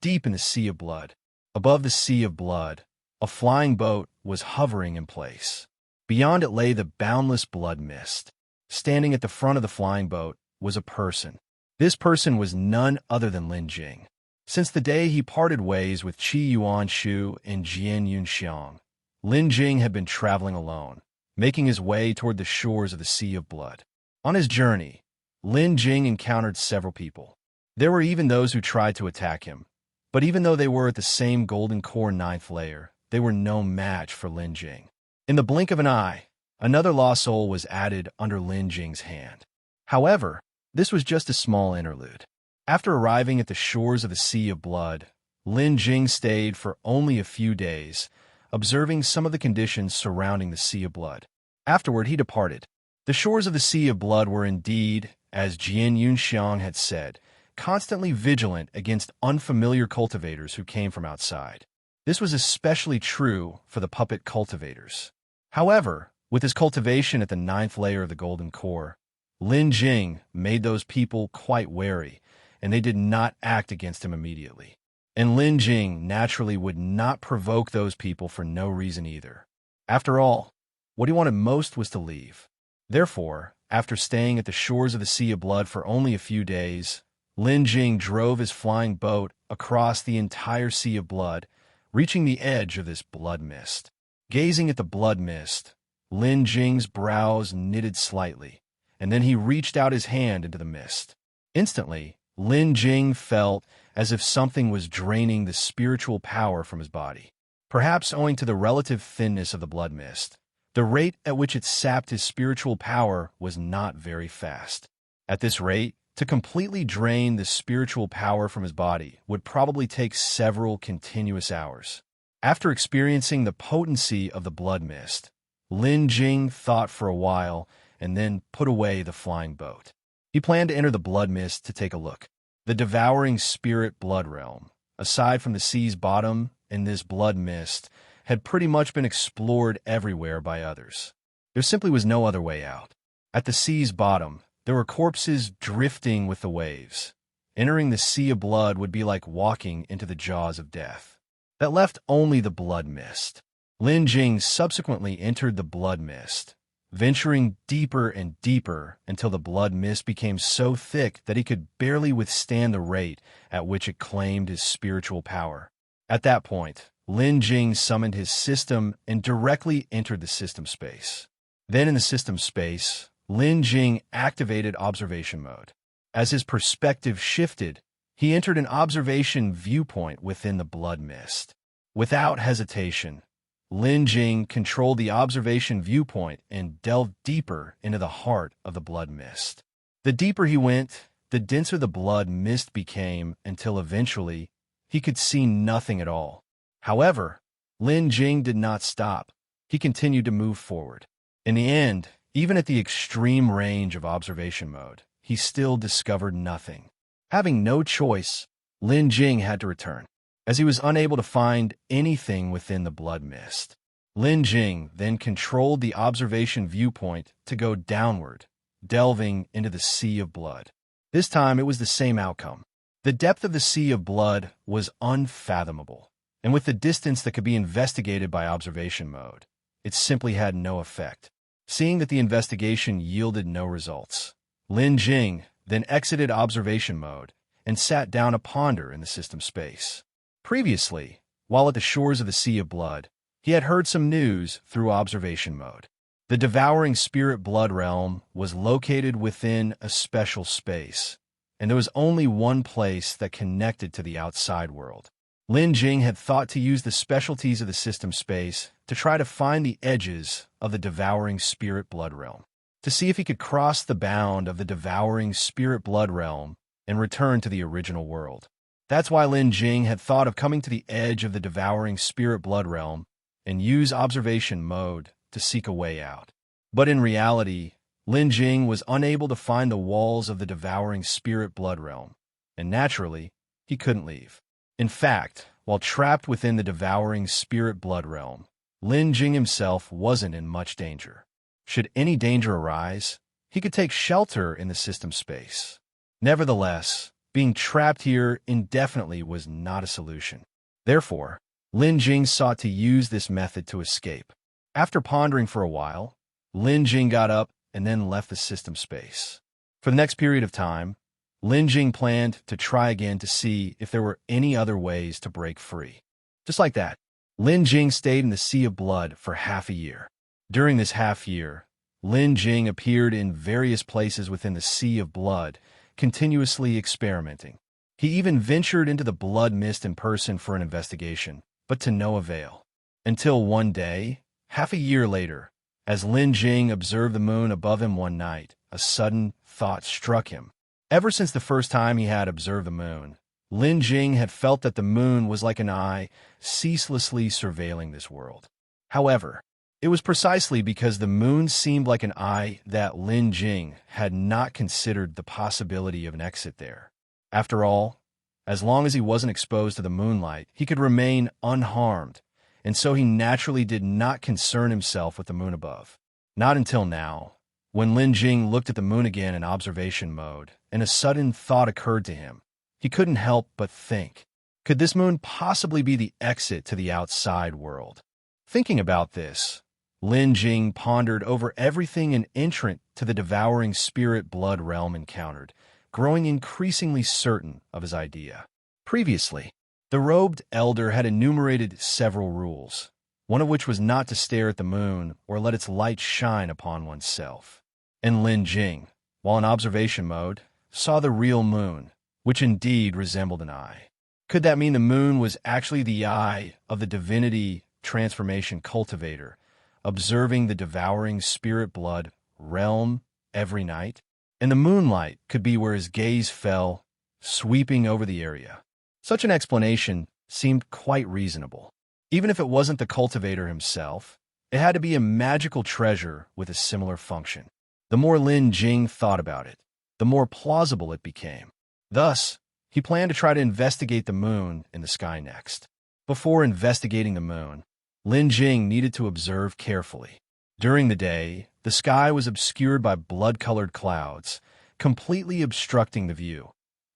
[SPEAKER 1] deep in the Sea of Blood, above the Sea of Blood, a flying boat was hovering in place. Beyond it lay the boundless blood mist. Standing at the front of the flying boat was a person. This person was none other than Lin Jing. Since the day he parted ways with Yuanshu and Jian Yunxiang, Lin Jing had been traveling alone, making his way toward the shores of the Sea of Blood. On his journey, Lin Jing encountered several people. There were even those who tried to attack him, but even though they were at the same golden core 9th layer, they were no match for Lin Jing. In the blink of an eye, another lost soul was added under Lin Jing's hand. However, this was just a small interlude. After arriving at the shores of the Sea of Blood, Lin Jing stayed for only a few days, observing some of the conditions surrounding the Sea of Blood. Afterward, he departed. The shores of the Sea of Blood were indeed, as Jian Yunxiang had said, constantly vigilant against unfamiliar cultivators who came from outside. This was especially true for the puppet cultivators. However, with his cultivation at the 9th layer of the golden core, Lin Jing made those people quite wary, and they did not act against him immediately. And Lin Jing naturally would not provoke those people for no reason either. After all, what he wanted most was to leave. Therefore, after staying at the shores of the Sea of Blood for only a few days, Lin Jing drove his flying boat across the entire Sea of Blood, reaching the edge of this blood mist. Gazing at the blood mist, Lin Jing's brows knitted slightly, and then he reached out his hand into the mist. Instantly, Lin Jing felt as if something was draining the spiritual power from his body. Perhaps owing to the relative thinness of the blood mist, the rate at which it sapped his spiritual power was not very fast. At this rate, to completely drain the spiritual power from his body would probably take several continuous hours. After experiencing the potency of the blood mist, Lin Jing thought for a while and then put away the flying boat. He planned to enter the blood mist to take a look. The devouring spirit blood realm, aside from the sea's bottom and this blood mist, had pretty much been explored everywhere by others. There simply was no other way out. At the sea's bottom, there were corpses drifting with the waves. Entering the Sea of Blood would be like walking into the jaws of death. That left only the blood mist. Lin Jing subsequently entered the blood mist, venturing deeper and deeper until the blood mist became so thick that he could barely withstand the rate at which it claimed his spiritual power. At that point, Lin Jing summoned his system and directly entered the system space. Then in the system space, Lin Jing activated observation mode. As his perspective shifted, he entered an observation viewpoint within the blood mist. Without hesitation, Lin Jing controlled the observation viewpoint and delved deeper into the heart of the blood mist. The deeper he went, the denser the blood mist became until eventually he could see nothing at all. However, Lin Jing did not stop. He continued to move forward. In the end, even at the extreme range of observation mode, he still discovered nothing. Having no choice, Lin Jing had to return, as he was unable to find anything within the blood mist. Lin Jing then controlled the observation viewpoint to go downward, delving into the Sea of Blood. This time it was the same outcome. The depth of the Sea of Blood was unfathomable, and with the distance that could be investigated by observation mode, it simply had no effect. Seeing that the investigation yielded no results, Lin Jing then exited observation mode and sat down to ponder in the system space. Previously, while at the shores of the Sea of Blood, he had heard some news through observation mode. The devouring spirit blood realm was located within a special space, and there was only one place that connected to the outside world. Lin Jing had thought to use the specialties of the system space to try to find the edges of the devouring spirit blood realm, to see if he could cross the bound of the devouring spirit blood realm and return to the original world. That's why Lin Jing had thought of coming to the edge of the devouring spirit blood realm and use observation mode to seek a way out. But in reality, Lin Jing was unable to find the walls of the devouring spirit blood realm, and naturally, he couldn't leave. In fact, while trapped within the devouring spirit blood realm, Lin Jing himself wasn't in much danger. Should any danger arise, he could take shelter in the system space. Nevertheless, being trapped here indefinitely was not a solution. Therefore, Lin Jing sought to use this method to escape. After pondering for a while, Lin Jing got up and then left the system space. For the next period of time, Lin Jing planned to try again to see if there were any other ways to break free. Just like that, Lin Jing stayed in the Sea of Blood for half a year. During this half year, Lin Jing appeared in various places within the Sea of Blood, continuously experimenting. He even ventured into the blood mist in person for an investigation, but to no avail. Until one day, half a year later, as Lin Jing observed the moon above him one night, a sudden thought struck him. Ever since the first time he had observed the moon, Lin Jing had felt that the moon was like an eye ceaselessly surveilling this world. However, it was precisely because the moon seemed like an eye that Lin Jing had not considered the possibility of an exit there. After all, as long as he wasn't exposed to the moonlight, he could remain unharmed, and so he naturally did not concern himself with the moon above. Not until now, when Lin Jing looked at the moon again in observation mode, and a sudden thought occurred to him. He couldn't help but think, Could this moon possibly be the exit to the outside world? Thinking about this, Lin Jing pondered over everything an entrant to the devouring spirit blood realm encountered, growing increasingly certain of his idea. Previously, the robed elder had enumerated several rules, one of which was not to stare at the moon or let its light shine upon oneself. And Lin Jing, while in observation mode, saw the real moon, which indeed resembled an eye. Could that mean the moon was actually the eye of the divinity transformation cultivator, observing the devouring spirit blood realm every night? And the moonlight could be where his gaze fell, sweeping over the area. Such an explanation seemed quite reasonable. Even if it wasn't the cultivator himself, it had to be a magical treasure with a similar function. The more Lin Jing thought about it, the more plausible it became. Thus, he planned to try to investigate the moon in the sky next. Before investigating the moon, Lin Jing needed to observe carefully. During the day, the sky was obscured by blood-colored clouds, completely obstructing the view.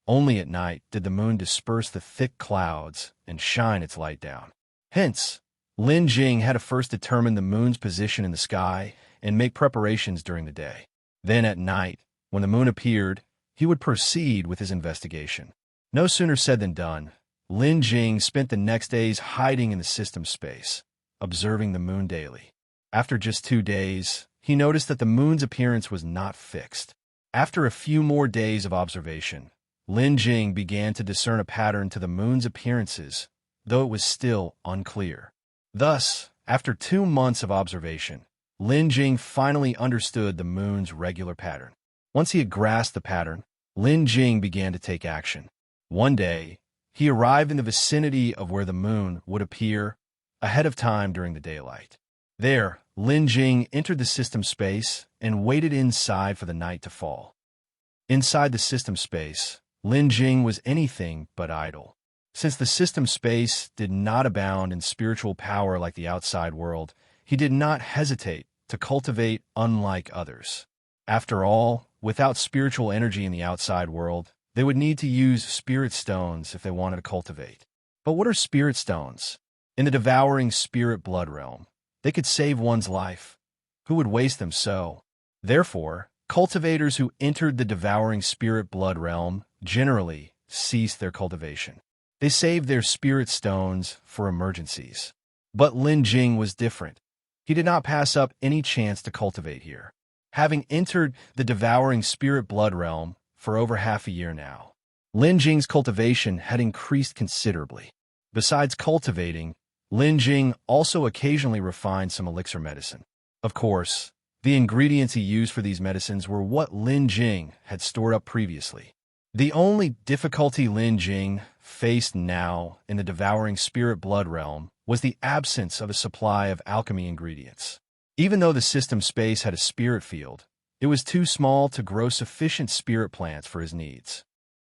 [SPEAKER 1] Only at night did the moon disperse the thick clouds and shine its light down. Hence, Lin Jing had to first determine the moon's position in the sky and make preparations during the day. Then at night, when the moon appeared, he would proceed with his investigation. No sooner said than done. Lin Jing spent the next days hiding in the system space, observing the moon daily. After just 2 days, he noticed that the moon's appearance was not fixed. After a few more days of observation, Lin Jing began to discern a pattern to the moon's appearances, though it was still unclear. Thus, after 2 months of observation, Lin Jing finally understood the moon's regular pattern. Once he had grasped the pattern, Lin Jing began to take action. One day, he arrived in the vicinity of where the moon would appear ahead of time during the daylight. There, Lin Jing entered the system space and waited inside for the night to fall. Inside the system space, Lin Jing was anything but idle. Since the system space did not abound in spiritual power like the outside world, he did not hesitate to cultivate unlike others. After all, without spiritual energy in the outside world, they would need to use spirit stones if they wanted to cultivate. But what are spirit stones? In the devouring spirit blood realm, they could save one's life. Who would waste them so? Therefore, cultivators who entered the devouring spirit blood realm generally ceased their cultivation. They saved their spirit stones for emergencies. But Lin Jing was different. He did not pass up any chance to cultivate here. Having entered the devouring spirit blood realm for over half a year now, Lin Jing's cultivation had increased considerably. Besides cultivating, Lin Jing also occasionally refined some elixir medicine. Of course, the ingredients he used for these medicines were what Lin Jing had stored up previously. The only difficulty Lin Jing faced now in the devouring spirit blood realm was the absence of a supply of alchemy ingredients. Even though the system space had a spirit field, it was too small to grow sufficient spirit plants for his needs.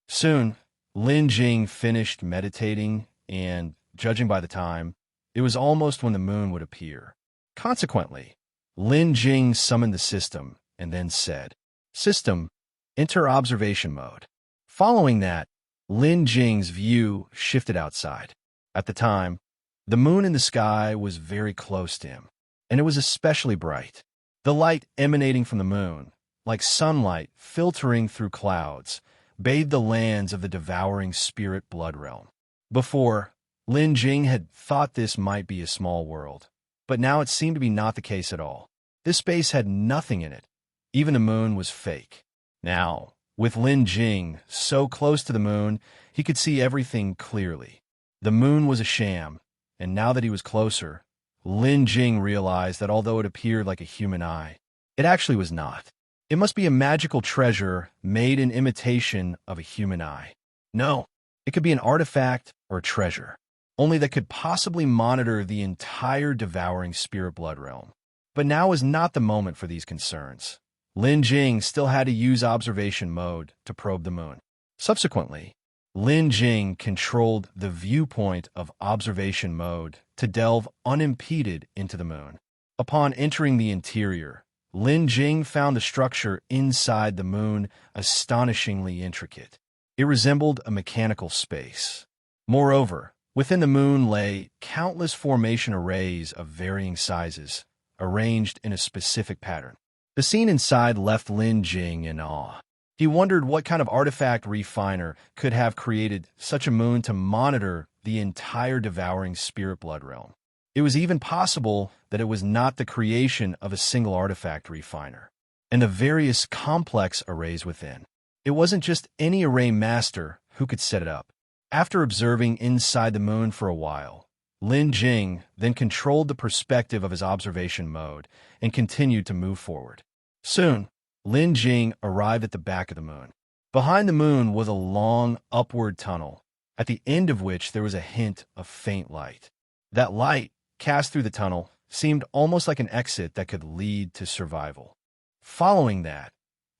[SPEAKER 1] Soon, Lin Jing finished meditating, and, judging by the time, it was almost when the moon would appear. Consequently, Lin Jing summoned the system and then said, "System, enter observation mode." Following that, Lin Jing's view shifted outside. At the time, the moon in the sky was very close to him, and it was especially bright. The light emanating from the moon, like sunlight filtering through clouds, bathed the lands of the devouring spirit blood realm. Before, Lin Jing had thought this might be a small world, but now it seemed to be not the case at all. This space had nothing in it. Even the moon was fake. Now, with Lin Jing so close to the moon, he could see everything clearly. The moon was a sham, and now that he was closer, Lin Jing realized that although it appeared like a human eye, it actually was not. It must be a magical treasure made in imitation of a human eye. No, it could be an artifact or a treasure, only that could possibly monitor the entire devouring spirit blood realm. But now was not the moment for these concerns. Lin Jing still had to use observation mode to probe the moon. Subsequently, Lin Jing controlled the viewpoint of observation mode to delve unimpeded into the moon. Upon entering the interior, Lin Jing found the structure inside the moon astonishingly intricate. It resembled a mechanical space. Moreover, within the moon lay countless formation arrays of varying sizes, arranged in a specific pattern. The scene inside left Lin Jing in awe. He wondered what kind of artifact refiner could have created such a moon to monitor the entire devouring spirit blood realm. It was even possible that it was not the creation of a single artifact refiner, and the various complex arrays within. It wasn't just any array master who could set it up. After observing inside the moon for a while, Lin Jing then controlled the perspective of his observation mode and continued to move forward. Soon, Lin Jing arrived at the back of the moon. Behind the moon was a long, upward tunnel, at the end of which there was a hint of faint light. That light, cast through the tunnel, seemed almost like an exit that could lead to survival. Following that,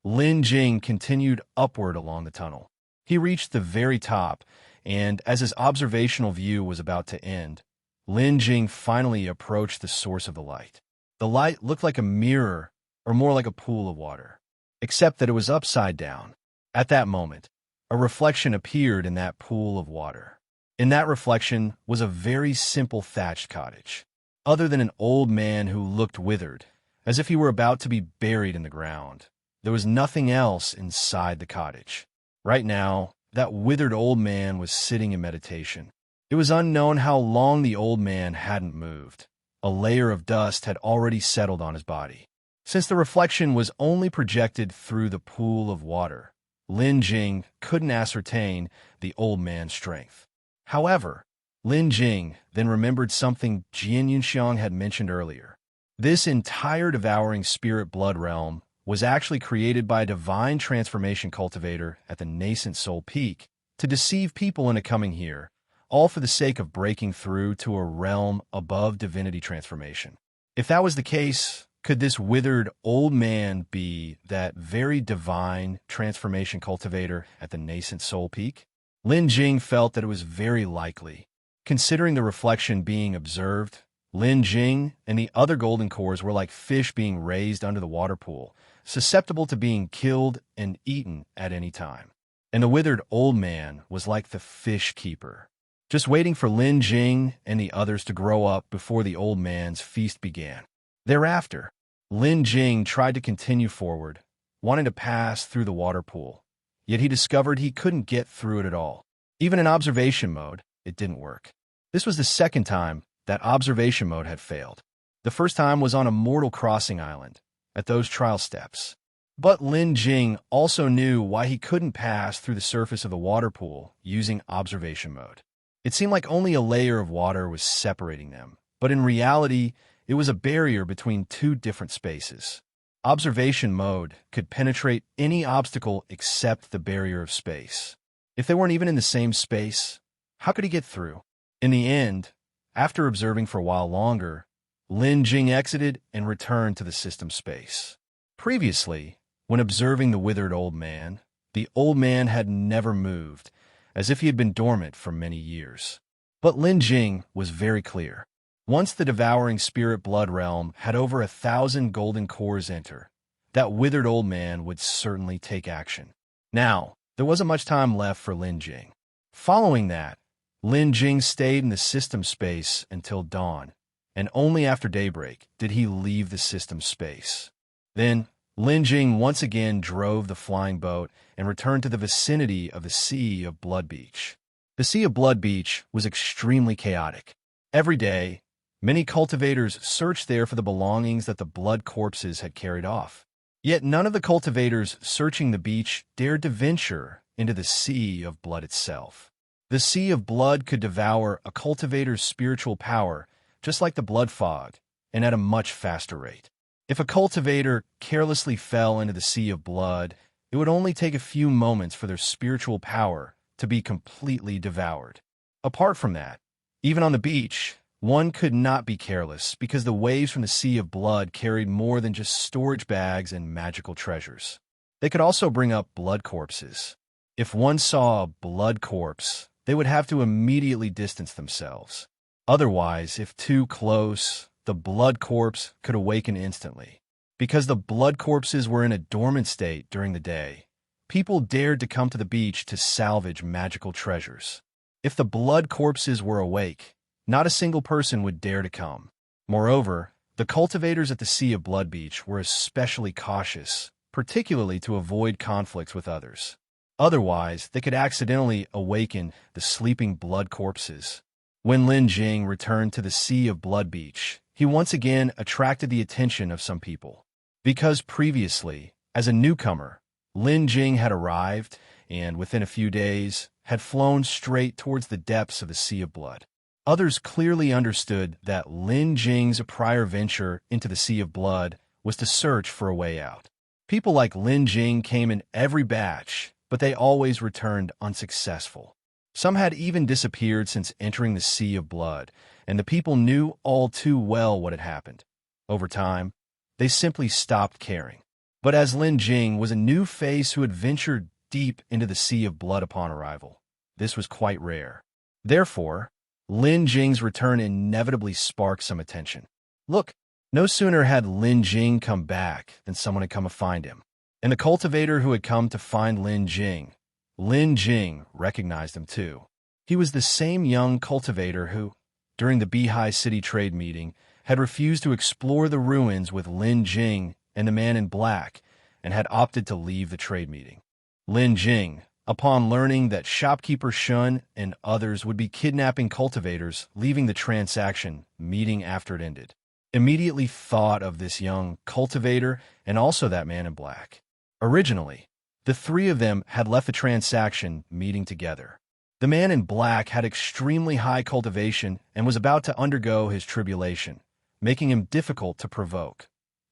[SPEAKER 1] Lin Jing continued upward along the tunnel. He reached the very top, and as his observational view was about to end, Lin Jing finally approached the source of the light. The light looked like a mirror, or more like a pool of water, except that it was upside down. At that moment, a reflection appeared in that pool of water. In that reflection was a very simple thatched cottage. Other than an old man who looked withered, as if he were about to be buried in the ground, there was nothing else inside the cottage. Right now, that withered old man was sitting in meditation. It was unknown how long the old man hadn't moved. A layer of dust had already settled on his body. Since the reflection was only projected through the pool of water, Lin Jing couldn't ascertain the old man's strength. However, Lin Jing then remembered something Jian Yunxiang had mentioned earlier. This entire devouring spirit blood realm was actually created by a divine transformation cultivator at the nascent soul peak to deceive people into coming here, all for the sake of breaking through to a realm above divinity transformation. If that was the case, could this withered old man be that very divine transformation cultivator at the nascent soul peak? Lin Jing felt that it was very likely. Considering the reflection being observed, Lin Jing and the other golden cores were like fish being raised under the water pool, susceptible to being killed and eaten at any time. And the withered old man was like the fish keeper, just waiting for Lin Jing and the others to grow up before the old man's feast began. Thereafter, Lin Jing tried to continue forward, wanting to pass through the water pool, yet he discovered he couldn't get through it at all. Even in observation mode, it didn't work. This was the second time that observation mode had failed. The first time was on a mortal crossing island, at those trial steps. But Lin Jing also knew why he couldn't pass through the surface of the water pool using observation mode. It seemed like only a layer of water was separating them, but in reality, it was a barrier between two different spaces. Observation mode could penetrate any obstacle except the barrier of space. If they weren't even in the same space, how could he get through? In the end, after observing for a while longer, Lin Jing exited and returned to the system space. Previously, when observing the withered old man, the old man had never moved, as if he had been dormant for many years. But Lin Jing was very clear. Once the devouring spirit blood realm had over 1,000 golden cores enter, that withered old man would certainly take action. Now, there wasn't much time left for Lin Jing. Following that, Lin Jing stayed in the system space until dawn, and only after daybreak did he leave the system space. Then, Lin Jing once again drove the flying boat and returned to the vicinity of the Sea of Blood Beach. The Sea of Blood Beach was extremely chaotic. Every day, many cultivators searched there for the belongings that the blood corpses had carried off. Yet none of the cultivators searching the beach dared to venture into the Sea of Blood itself. The Sea of Blood could devour a cultivator's spiritual power, just like the blood fog, and at a much faster rate. If a cultivator carelessly fell into the Sea of Blood, it would only take a few moments for their spiritual power to be completely devoured. Apart from that, even on the beach, one could not be careless because the waves from the Sea of Blood carried more than just storage bags and magical treasures. They could also bring up blood corpses. If one saw a blood corpse, they would have to immediately distance themselves. Otherwise, if too close, the blood corpse could awaken instantly. Because the blood corpses were in a dormant state during the day, people dared to come to the beach to salvage magical treasures. If the blood corpses were awake, not a single person would dare to come. Moreover, the cultivators at the Sea of Blood Beach were especially cautious, particularly to avoid conflicts with others. Otherwise, they could accidentally awaken the sleeping blood corpses. When Lin Jing returned to the Sea of Blood Beach, he once again attracted the attention of some people. Because previously, as a newcomer, Lin Jing had arrived and, within a few days, had flown straight towards the depths of the Sea of Blood. Others clearly understood that Lin Jing's prior venture into the Sea of Blood was to search for a way out. People like Lin Jing came in every batch, but they always returned unsuccessful. Some had even disappeared since entering the Sea of Blood, and the people knew all too well what had happened. Over time, they simply stopped caring. But as Lin Jing was a new face who had ventured deep into the Sea of Blood upon arrival, this was quite rare. Therefore, Lin Jing's return inevitably sparked some attention. Look, no sooner had Lin Jing come back than someone had come to find him. And the cultivator who had come to find Lin Jing recognized him too. He was the same young cultivator who, during the Beihai City trade meeting, had refused to explore the ruins with Lin Jing and the man in black and had opted to leave the trade meeting. Lin Jing, upon learning that shopkeeper Shun and others would be kidnapping cultivators, leaving the transaction meeting after it ended, immediately thought of this young cultivator and also that man in black. Originally, the three of them had left the transaction meeting together. The man in black had extremely high cultivation and was about to undergo his tribulation, making him difficult to provoke.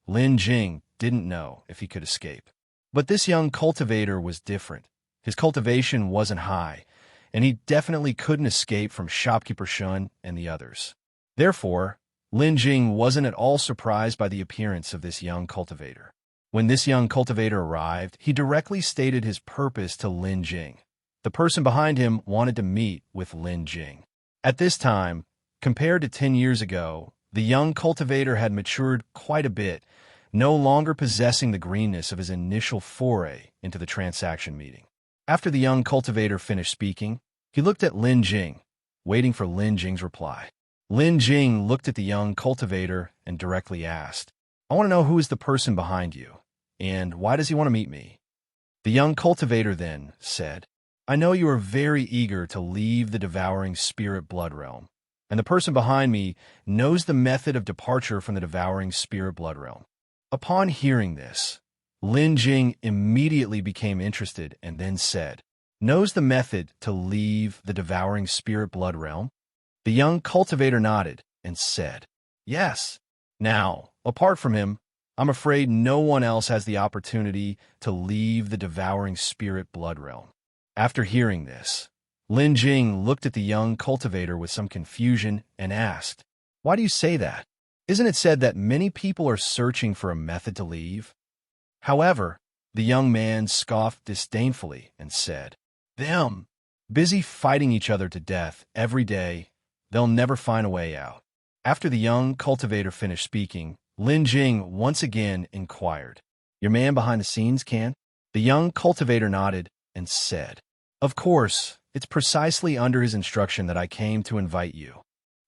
[SPEAKER 1] Lin Jing didn't know if he could escape. But this young cultivator was different. His cultivation wasn't high, and he definitely couldn't escape from shopkeeper Shun and the others. Therefore, Lin Jing wasn't at all surprised by the appearance of this young cultivator. When this young cultivator arrived, he directly stated his purpose to Lin Jing. The person behind him wanted to meet with Lin Jing. At this time, compared to 10 years ago, the young cultivator had matured quite a bit, no longer possessing the greenness of his initial foray into the transaction meeting. After the young cultivator finished speaking, he looked at Lin Jing, waiting for Lin Jing's reply. Lin Jing looked at the young cultivator and directly asked, "I want to know who is the person behind you, and why does he want to meet me?" The young cultivator then said, "I know you are very eager to leave the devouring spirit blood realm, and the person behind me knows the method of departure from the devouring spirit blood realm." Upon hearing this, Lin Jing immediately became interested and then said, "Knows the method to leave the devouring spirit blood realm?" The young cultivator nodded and said, "Yes. Now, apart from him, I'm afraid no one else has the opportunity to leave the devouring spirit blood realm." After hearing this, Lin Jing looked at the young cultivator with some confusion and asked, "Why do you say that? Isn't it said that many people are searching for a method to leave?" However, the young man scoffed disdainfully and said, "Them, busy fighting each other to death every day, they'll never find a way out." After the young cultivator finished speaking, Lin Jing once again inquired, "Your man behind the scenes can?" The young cultivator nodded and said, "Of course, it's precisely under his instruction that I came to invite you."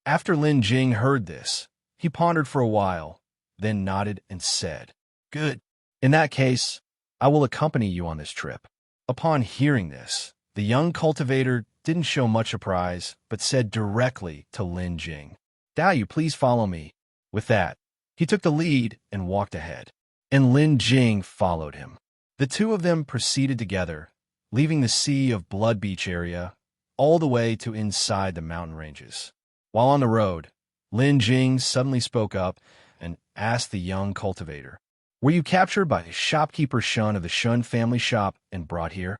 [SPEAKER 1] After Lin Jing heard this, he pondered for a while, then nodded and said, "Good. In that case, I will accompany you on this trip." Upon hearing this, the young cultivator didn't show much surprise, but said directly to Lin Jing, "Dao, please follow me." With that, he took the lead and walked ahead, and Lin Jing followed him. The two of them proceeded together, leaving the Sea of Blood Beach area, all the way to inside the mountain ranges. While on the road, Lin Jing suddenly spoke up and asked the young cultivator, "Were you captured by shopkeeper Shun of the Shun family shop and brought here?"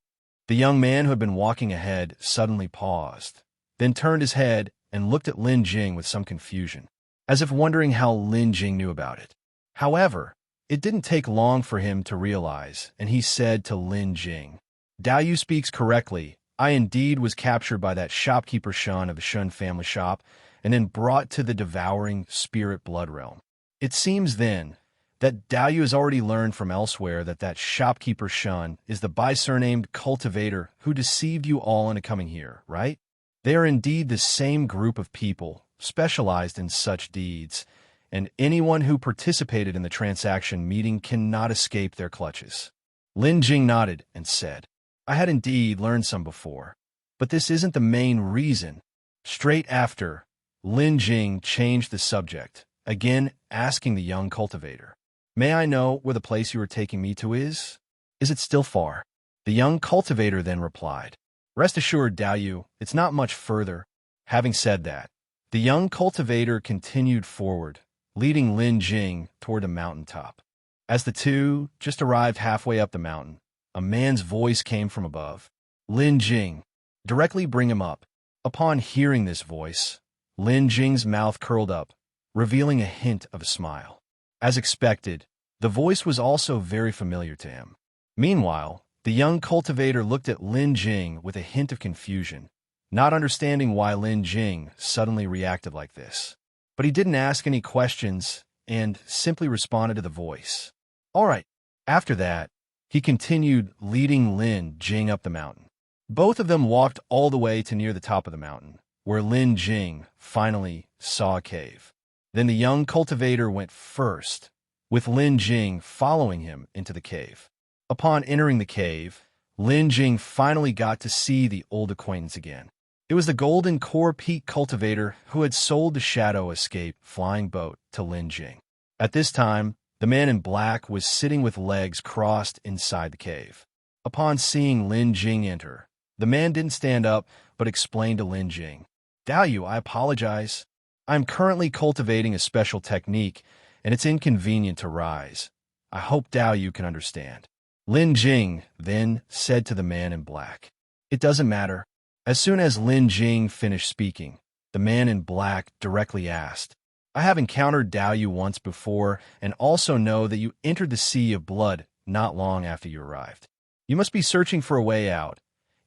[SPEAKER 1] The young man who had been walking ahead suddenly paused, then turned his head and looked at Lin Jing with some confusion, as if wondering how Lin Jing knew about it. However, it didn't take long for him to realize, and he said to Lin Jing, "Dao Yu speaks correctly. I indeed was captured by that shopkeeper Shun of the Shun family shop and then brought to the devouring spirit blood realm." It seems then that Dao Yu has already learned from elsewhere that shopkeeper Shun is the by-surnamed Cultivator who deceived you all into coming here, right? They are indeed the same group of people, specialized in such deeds, and anyone who participated in the transaction meeting cannot escape their clutches. Lin Jing nodded and said, I had indeed learned some before, but this isn't the main reason. Straight after, Lin Jing changed the subject, again asking the young cultivator, May I know where the place you are taking me to is? Is it still far? The young cultivator then replied, Rest assured, Dao Yu, it's not much further. Having said that, the young cultivator continued forward, leading Lin Jing toward a mountaintop. As the two just arrived halfway up the mountain, a man's voice came from above. Lin Jing, directly bring him up. Upon hearing this voice, Lin Jing's mouth curled up, revealing a hint of a smile. As expected, the voice was also very familiar to him. Meanwhile, the young cultivator looked at Lin Jing with a hint of confusion, not understanding why Lin Jing suddenly reacted like this. But he didn't ask any questions and simply responded to the voice. All right. After that, he continued leading Lin Jing up the mountain. Both of them walked all the way to near the top of the mountain, where Lin Jing finally saw a cave. Then the young cultivator went first, with Lin Jing following him into the cave. Upon entering the cave, Lin Jing finally got to see the old acquaintance again. It was the Golden Core Peak cultivator who had sold the Shadow Escape flying boat to Lin Jing. At this time, the man in black was sitting with legs crossed inside the cave. Upon seeing Lin Jing enter, the man didn't stand up but explained to Lin Jing, Dao Yu, I apologize. I'm currently cultivating a special technique, and it's inconvenient to rise. I hope Dao Yu can understand. Lin Jing then said to the man in black, It doesn't matter. As soon as Lin Jing finished speaking, the man in black directly asked, I have encountered Dao Yu once before and also know that you entered the Sea of Blood not long after you arrived. You must be searching for a way out,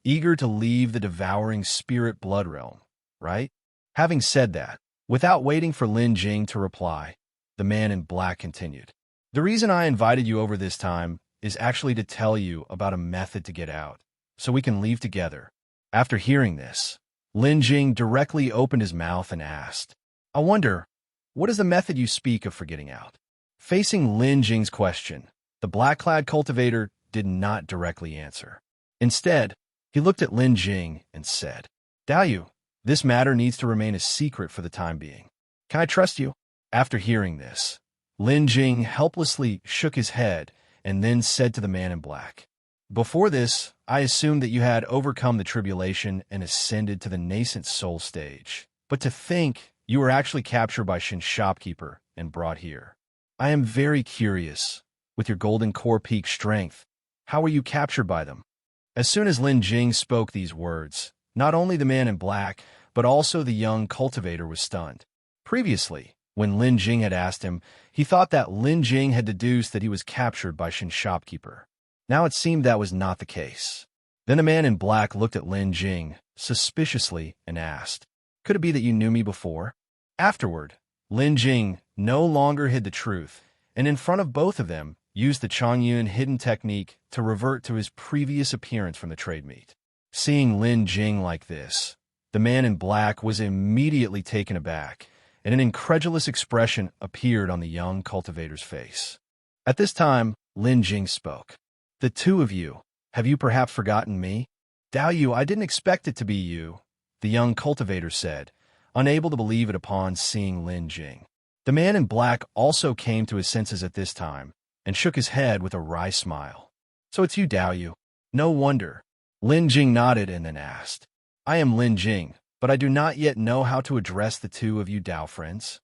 [SPEAKER 1] eager to leave the devouring spirit blood realm, right? Having said that, without waiting for Lin Jing to reply, the man in black continued, The reason I invited you over this time is actually to tell you about a method to get out, so we can leave together. After hearing this, Lin Jing directly opened his mouth and asked, I wonder, what is the method you speak of for getting out? Facing Lin Jing's question, the black-clad cultivator did not directly answer. Instead, he looked at Lin Jing and said, Dao Yu, this matter needs to remain a secret for the time being. Can I trust you? After hearing this, Lin Jing helplessly shook his head and then said to the man in black, Before this, I assumed that you had overcome the tribulation and ascended to the nascent soul stage. But to think you were actually captured by Shin's shopkeeper and brought here. I am very curious. With your Golden Core Peak strength, how were you captured by them? As soon as Lin Jing spoke these words, not only the man in black, but also the young cultivator was stunned. Previously, when Lin Jing had asked him, he thought that Lin Jing had deduced that he was captured by Shin's shopkeeper. Now it seemed that was not the case. Then the man in black looked at Lin Jing suspiciously and asked, Could it be that you knew me before? Afterward, Lin Jing no longer hid the truth, and in front of both of them, used the Chongyun hidden technique to revert to his previous appearance from the trade meet. Seeing Lin Jing like this, the man in black was immediately taken aback, and an incredulous expression appeared on the young cultivator's face. At this time, Lin Jing spoke. The two of you, have you perhaps forgotten me? Dao Yu, I didn't expect it to be you, the young cultivator said, unable to believe it upon seeing Lin Jing. The man in black also came to his senses at this time, and shook his head with a wry smile. So it's you, Dao Yu. No wonder. Lin Jing nodded and then asked, I am Lin Jing, but I do not yet know how to address the two of you Dao friends.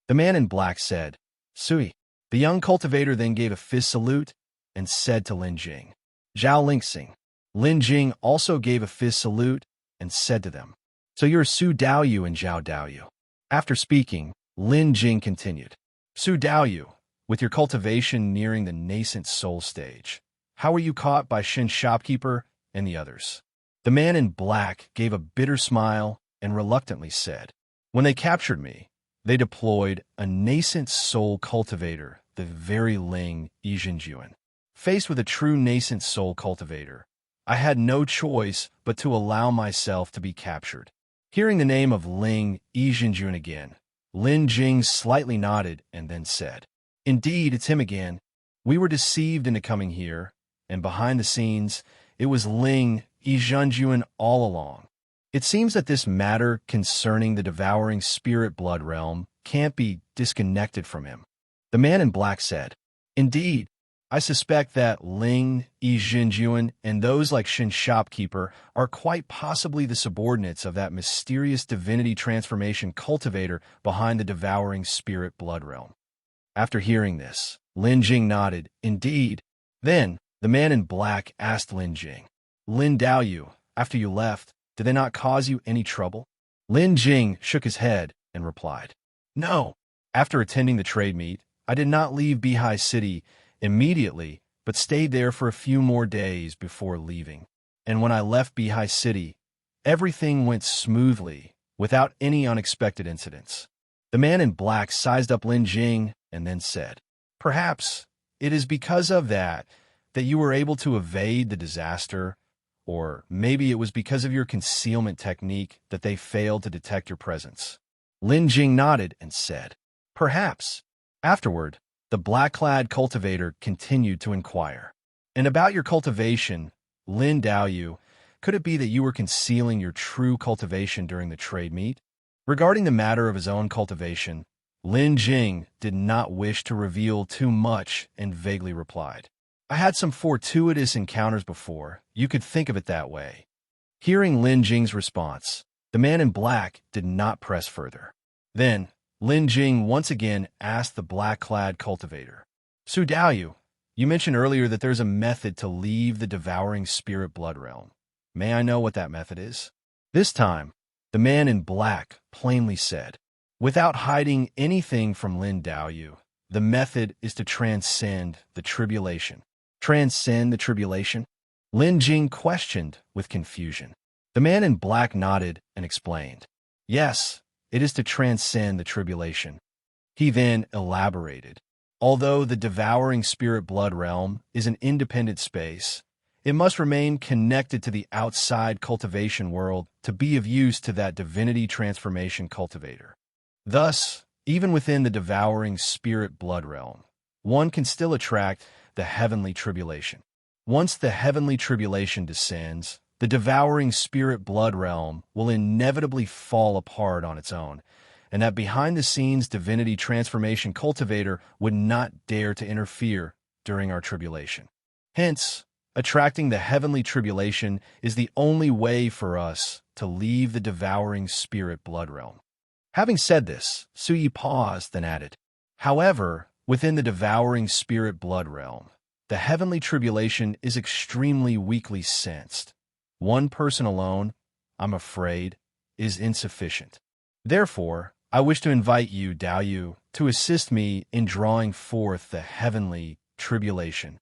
[SPEAKER 1] The man in black said, Sui. The young cultivator then gave a fist salute and said to Lin Jing, Zhao Lingxing. Lin Jing also gave a fist salute and said to them, So you're Su Dao Yu and Zhao Dao Yu. After speaking, Lin Jing continued, Su Dao Yu, with your cultivation nearing the nascent soul stage, how were you caught by Shin's shopkeeper and the others? The man in black gave a bitter smile and reluctantly said, When they captured me, they deployed a nascent soul cultivator, the very Ling Yizhenjuan. Faced with a true nascent soul cultivator, I had no choice but to allow myself to be captured. Hearing the name of Lin Jing again, Lin Jing slightly nodded and then said, "Indeed, it's him again. We were deceived into coming here, and behind the scenes, it was Lin Jing all along. It seems that this matter concerning the devouring spirit blood realm can't be disconnected from him." The man in black said, "Indeed, I suspect that Lin Jing and those like Shin Shopkeeper are quite possibly the subordinates of that mysterious divinity transformation cultivator behind the devouring spirit blood realm." After hearing this, Lin Jing nodded, "Indeed." Then, the man in black asked Lin Jing, "Lin Daoyu, after you left, did they not cause you any trouble?" Lin Jing shook his head and replied, "No. After attending the trade meet, I did not leave Bihai City immediately, but stayed there for a few more days before leaving. And when I left Bihai City, everything went smoothly, without any unexpected incidents." The man in black sized up Lin Jing and then said, "Perhaps it is because of that you were able to evade the disaster, or maybe it was because of your concealment technique that they failed to detect your presence." Lin Jing nodded and said, "Perhaps." Afterward, the black-clad cultivator continued to inquire, "And about your cultivation, Lin Daoyu, could it be that you were concealing your true cultivation during the trade meet?" Regarding the matter of his own cultivation, Lin Jing did not wish to reveal too much and vaguely replied, "I had some fortuitous encounters before. You could think of it that way." Hearing Lin Jing's response, the man in black did not press further. Then, Lin Jing once again asked the black-clad cultivator, "Su Daoyu, you mentioned earlier that there's a method to leave the devouring spirit blood realm. May I know what that method is?" This time, the man in black plainly said, without hiding anything from Lin Daoyu, "The method is to transcend the tribulation." "Transcend the tribulation?" Lin Jing questioned with confusion. The man in black nodded and explained, "Yes, it is to transcend the tribulation." He then elaborated, "Although the devouring spirit blood realm is an independent space, it must remain connected to the outside cultivation world to be of use to that divinity transformation cultivator. Thus, even within the devouring spirit blood realm, one can still attract the heavenly tribulation. Once the heavenly tribulation descends, the devouring spirit blood realm will inevitably fall apart on its own, and that behind-the-scenes divinity transformation cultivator would not dare to interfere during our tribulation. Hence, attracting the heavenly tribulation is the only way for us to leave the devouring spirit blood realm." Having said this, Suyi paused, then added, "However, within the devouring spirit blood realm, the heavenly tribulation is extremely weakly sensed. One person alone, I'm afraid, is insufficient. Therefore, I wish to invite you, Daoyu, to assist me in drawing forth the heavenly tribulation.